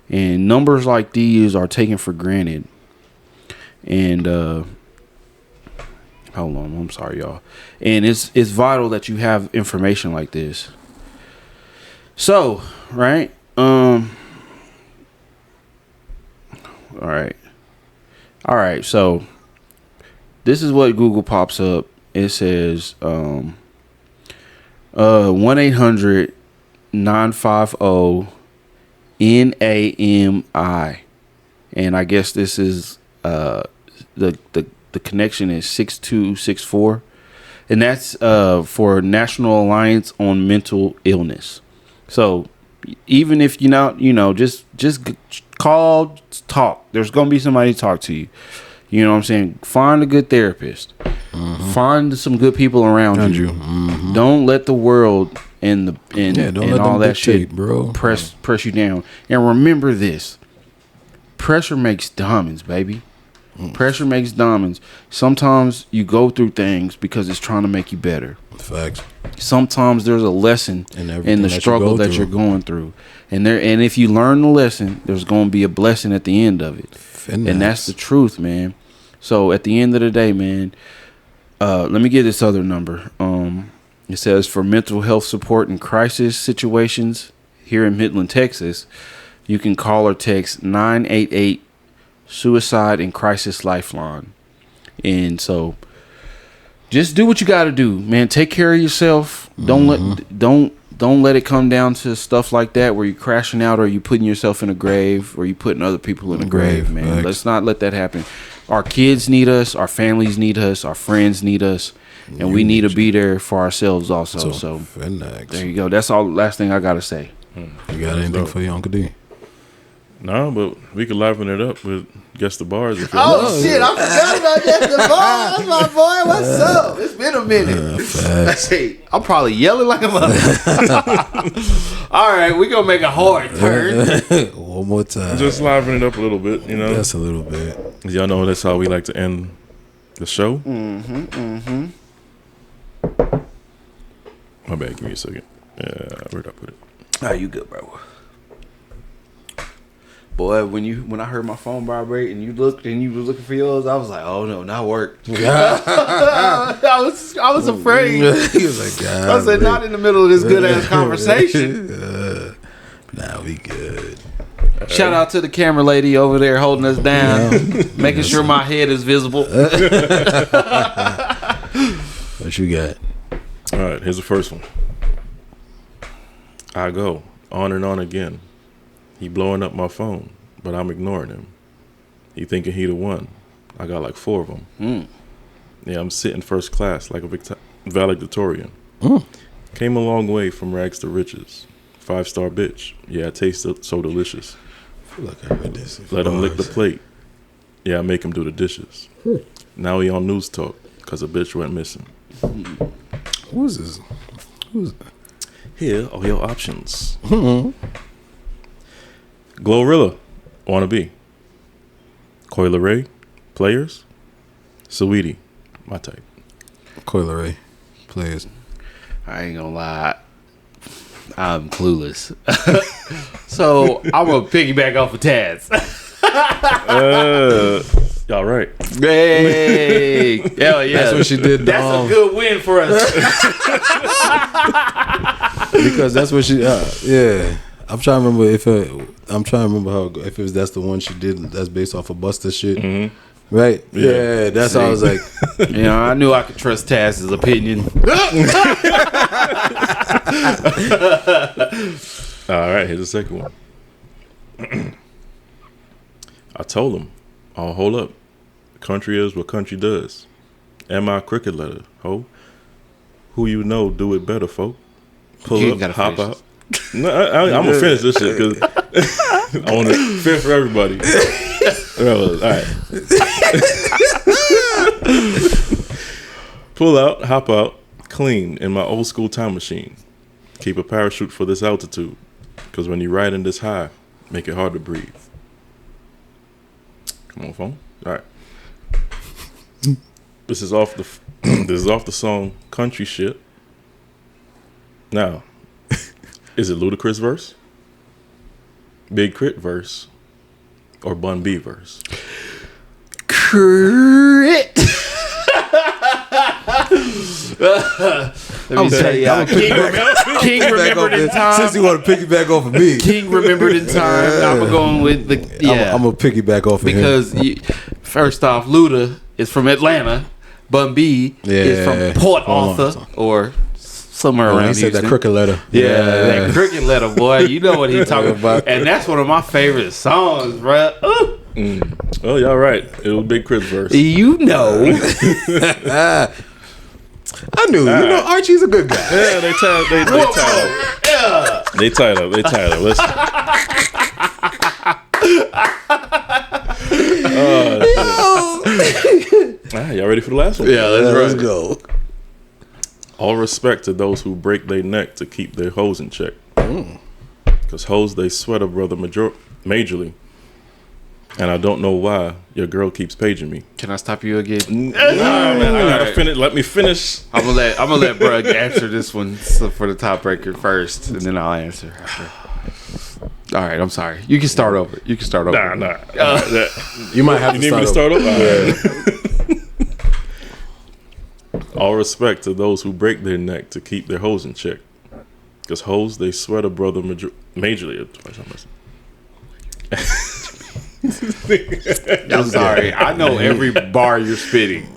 And numbers like these are taken for granted. And hold on, I'm sorry, y'all. And it's vital that you have information like this. So, right? All right. So this is what Google pops up. It says 1-800-950-NAMI, and I guess this is the connection is 6264, and that's for National Alliance on Mental Illness. So even if you're not, just call, talk. There's gonna be somebody to talk to you. You know what I'm saying? Find a good therapist. Mm-hmm. Find some good people around you. Mm-hmm. Don't let the world and all that shit, bro, press you down. And remember this: pressure makes diamonds, baby. Pressure makes diamonds. Sometimes you go through things because it's trying to make you better. Facts. Sometimes there's a lesson in the struggle that you're going through, and if you learn the lesson, there's going to be a blessing at the end of it. And that's the truth, man. So at the end of the day, man, let me get this other number. It says for mental health support in crisis situations here in Midland, Texas, you can call or text 988 Suicide and Crisis Lifeline. And so just do what you got to do, man. Take care of yourself. Don't let it come down to stuff like that where you're crashing out or you putting yourself in a grave or you putting other people in a grave, man. Thanks. Let's not let that happen. Our kids need us, our families need us, our friends need us, and we need to be there for ourselves also. So there you go. That's all. Last thing I gotta say. You got anything for your Uncle D? No, but we could liven it up with Guess the Bars. Shit, I forgot about Guess the Bars, my boy. What's up? It's been a minute. Hey, I'm probably yelling like a mother. All right, we gonna make a hard turn. One more time. Just liven it up a little bit, Just a little bit. Y'all know that's how we like to end the show. My bad, give me a second. Where'd I put it? Oh, you good, bro. Boy, when I heard my phone vibrate and you looked and you were looking for yours, I was like, oh no, not work. I was afraid. He was like, God, I said, not in the middle of this good ass conversation. Nah, we good. Shout out to the camera lady over there holding us down, making sure my head is visible. What you got? All right, here's the first one. I go on and on again. He blowing up my phone, but I'm ignoring him. He thinking he the one. I got like 4 of them. Yeah, I'm sitting first class like a valedictorian. Came a long way from rags to riches. 5-star bitch. Yeah, I taste so delicious. I feel like I read this. Let him lick the plate. Yeah, I make him do the dishes. Now he on news talk because a bitch went missing. Who is this? Here are your options. Glorilla, wanna be. Coil Ray, players. Saweetie, my type. Coil Ray, players. I ain't gonna lie, I'm clueless. So I'm gonna piggyback off of Tazz. Y'all right. Hey, hell yeah! That's what she did. That's a good win for us. Because that's what she. Yeah, I'm trying to remember if it was that's the one she did that's based off of Busta shit. Mm-hmm. Right? Yeah, that's how I was like. I knew I could trust Tazz's opinion. All right, here's the second one. I told him, oh, hold up. Country is what country does. Am I a cricket letter, ho? Who you know do it better, folk? Pull up, hop out. No, I'm going to finish this shit because I want to fit for everybody. All right. Pull out, hop out, clean in my old school time machine. Keep a parachute for this altitude because when you're riding this high, make it hard to breathe. Come on, phone. All right. This is off the song Country Shit. Now, is it Ludacris verse, Big Crit verse, or Bun B verse? Crit. Let me say, King remembered in time. Since you want to piggyback off of me, King remembered in time. I'm going with the I'm gonna piggyback off of him. because first off, Luda is from Atlanta. Bun B is from Port Arthur or somewhere around he said Houston. that crooked letter. Yeah, that cricket letter, boy. You know what he's talking about. And that's one of my favorite songs, bro. Ooh. Oh, y'all right. It was Big Crit's verse. You know. I knew. You know, Archie's a good guy. Yeah, they tied up. Listen. Y'all ready for the last one? Yeah, Let's go. All respect to those who break their neck to keep their hoes in check. Because hoes, they sweat a brother majorly. And I don't know why your girl keeps paging me. Can I stop you again? Nah, man, I gotta finish. Let me finish. I'm gonna let Brug answer this one for the top breaker first, and then I'll answer. All right, I'm sorry. You can start over. Nah. You might have You to need me to start start over? All respect to those who break their neck to keep their hoes in check. Because hoes, they sweat a brother majorly. I'm sorry. I know every bar you're spitting.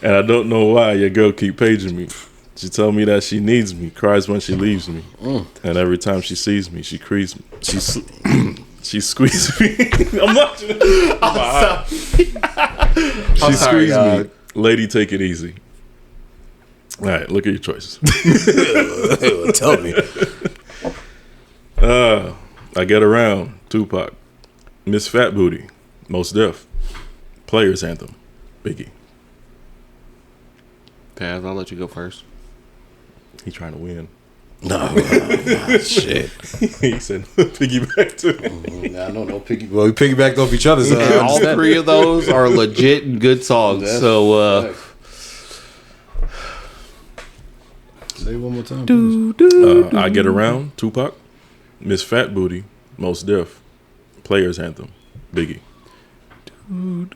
And I don't know why your girl keep paging me. She told me that she needs me, cries when she leaves me. And every time she sees me, she squeezes me. I'm watching. She squeezes me. Lady, take it easy. All right, look at your choices. Tell me. I Get Around, Tupac. Miss Fat Booty, Mos Def. Players Anthem, Biggie. Taz, I'll let you go first. He trying to win. No, shit. He said piggyback to Nah, no piggy. Well, we piggybacked off each other. So And all three of those are legit and good songs. So, say it one more time. Please. I Get Around, Tupac. Miss Fat Booty, Mos Def. Players Anthem, Biggie. I'm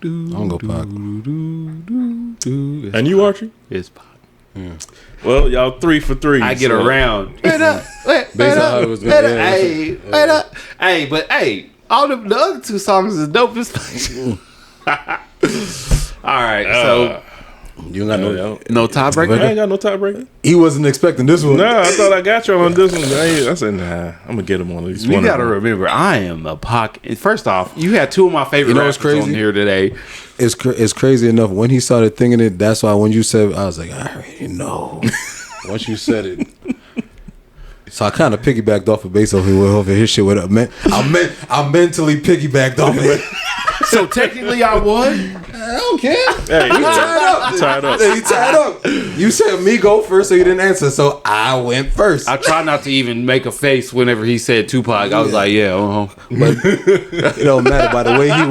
gonna go Pac. And you, Archie? it's Pac. Well, y'all 3 for 3. I Get so- Around. Wait up. Based on how it was going. Hey, wait up. Hey, but hey, all the other two songs is dope as fuck. All right, so You got no. no tiebreaker. I ain't got no tiebreaker. He wasn't expecting this one. Nah, I thought I got you on this one. I said, nah, I'm gonna get him on at least You one. gotta of them. remember, I am a Pac. First off, you had two of my favorite You know what's rappers on crazy? here today. It's crazy enough when he started thinking it. That's why when you said, I was like, I already know. Once you said it, so I kind of piggybacked off of base off of his shit. With I mentally piggybacked off of it. So technically, I won. I don't care. Hey, You tied up. tied up. You tied up. You said me go first, so you didn't answer. So I went first. I try not to even make a face whenever he said Tupac. I was like, yeah, But it don't matter. By the way he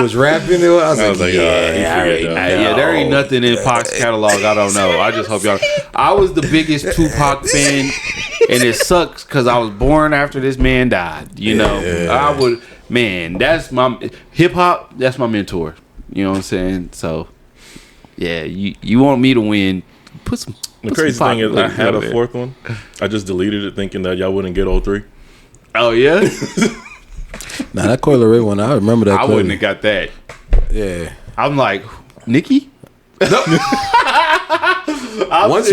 was rapping it, I was like, yeah, yeah, there ain't nothing in Pac's catalog I don't know. I just hope y'all. I was the biggest Tupac fan, and it sucks because I was born after this man died. You know, I would, man. That's my hip hop. That's my mentor. You know what I'm saying? So, yeah, you want me to win? Put some. The crazy thing is, I had a fourth one. I just deleted it, thinking that y'all wouldn't get all 3. Oh yeah, Nah, that Coi Leray one, I remember that. I wouldn't have got that. Yeah. I'm like, Nikki. Once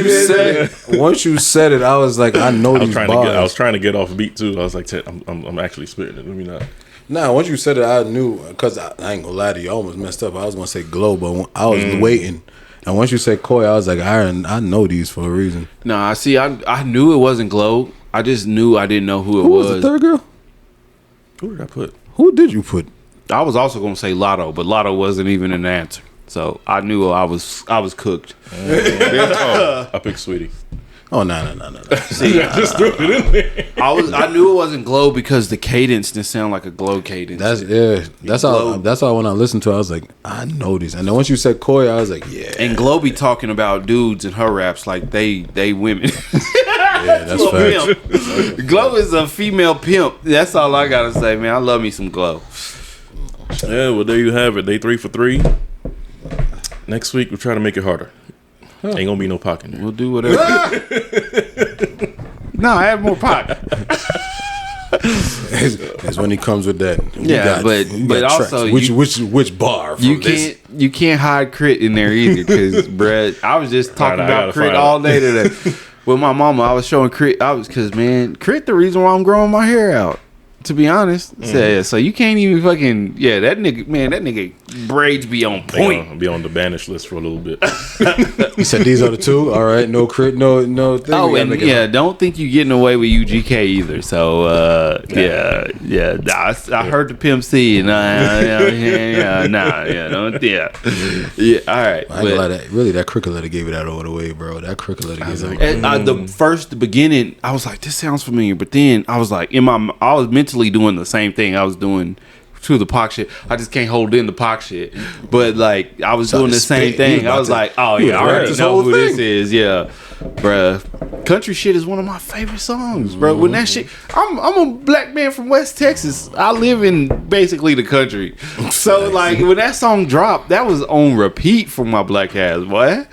you said it, I was like, I know these bars. I was trying to get off beat too. I was like, Ted, I'm actually spitting it. Let me not. Nah, once you said it, I knew, because I ain't gonna lie to you, I almost messed up. I was gonna say Glow, but I was waiting. And once you said Coi, I was like, I know these for a reason. Nah, see, I knew it wasn't Glow. I just knew I didn't know who it Who was the third girl? Who did I put? Who did you put? I was also gonna say Lotto, but Lotto wasn't even an answer. So I knew I was cooked. I picked Sweetie. Oh no. See, Just threw it in there. I knew it wasn't glow because the cadence didn't sound like a glow cadence. That's all. When I listened to it, I was like, I know these. And then once you said Koi, I was like, yeah. And Glow be talking about dudes in her raps like they women. Yeah, that's fact. Glow is a female pimp. That's all I gotta say, man. I love me some Glow. Yeah, well, there you have it. They 3 for 3. Next week, we'll try to make it harder. Ain't gonna be no Pac in there. We'll do whatever. No, I have more Pac. It's when he comes with that. But also which bar? From you can't hide Crit in there either, because Brad, I was just talking about Crit all day today with my mama. I was showing Crit. Because man, Crit the reason why I'm growing my hair out. To be honest, so you can't even fucking that nigga braids be on point. Be on the banished list for a little bit. He said these are the two. All right, no Crit, no thing. Oh, and don't think you getting away with UGK either. So I heard the Pimp C and all right. I ain't gonna lie, that cricket letter gave it that all the way, bro. That cricket letter gave it. The beginning, I was like, this sounds familiar, but then I was like, I was mentally doing the same thing I was doing to the Pac shit. I just can't hold in the Pac shit, but like I was doing the same thing. I was like, oh yeah, I already know who this is. Yeah, bruh. Country shit is one of my favorite songs, bro. When that shit, I'm a black man from West Texas. I live in basically the country, so like when that song dropped, that was on repeat for my black ass, boy.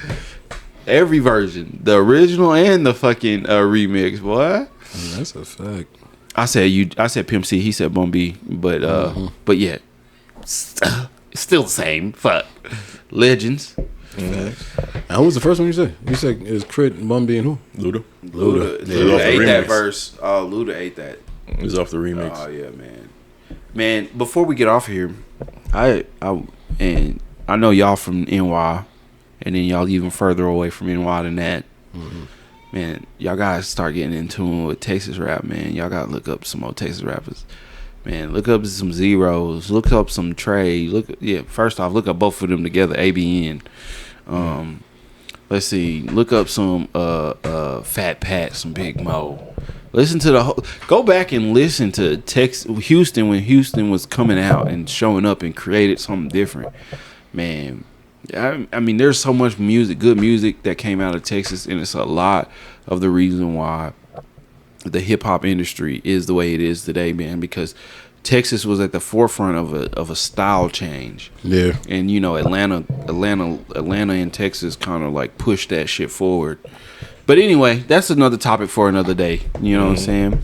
Every version, the original and the fucking remix, boy. That's a fact. I said Pimp C, he said Bun B, but yeah, still the same. Fuck. Legends. And what was the first one you said? You said it was Crit, Bun B, and who? Luda. Luda ate that verse. Oh, Luda ate that. It was off the remix. Oh yeah, man. Before we get off here, I know y'all from NY, and then y'all even further away from NY than that. Mm-hmm. Man, y'all gotta start getting in tune with Texas rap, man. Y'all gotta look up some more Texas rappers. Man, look up some Zeros. Look up some Trey. First off, look up both of them together, ABN. Let's see. Look up some Fat Pat, some Big Mo. Listen to go back and listen to Houston when Houston was coming out and showing up and created something different. Man, I mean, there's so much good music that came out of Texas, and it's a lot of the reason why the hip hop industry is the way it is today, man. Because Texas was at the forefront of a style change. Yeah, and Atlanta and Texas kind of like pushed that shit forward. But anyway, that's another topic for another day. You know what I'm saying?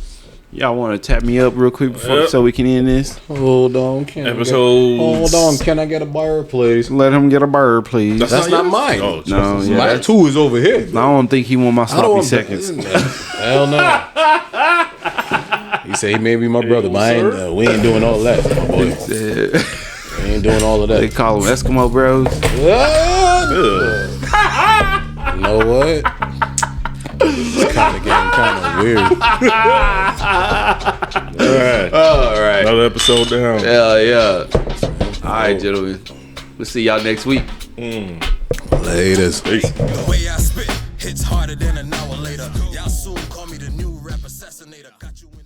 Y'all want to tap me up real quick so we can end this? Hold on, can I get a bird, please? Let him get a bird, please. That's not mine. Oh, no, my 2 is over here. I don't think he want my sloppy seconds. Hell no. He said he may be my brother, but we ain't doing all that, my boy. We ain't doing all of that. They call them Eskimo bros. You know what? It's kind of getting kind of weird. All right. Another episode down. Yeah. All right, gentlemen. We'll see y'all next week. Laters. Peace. The way I spit hits harder than an hour later. Y'all soon call me the new rap assassinator. Got you in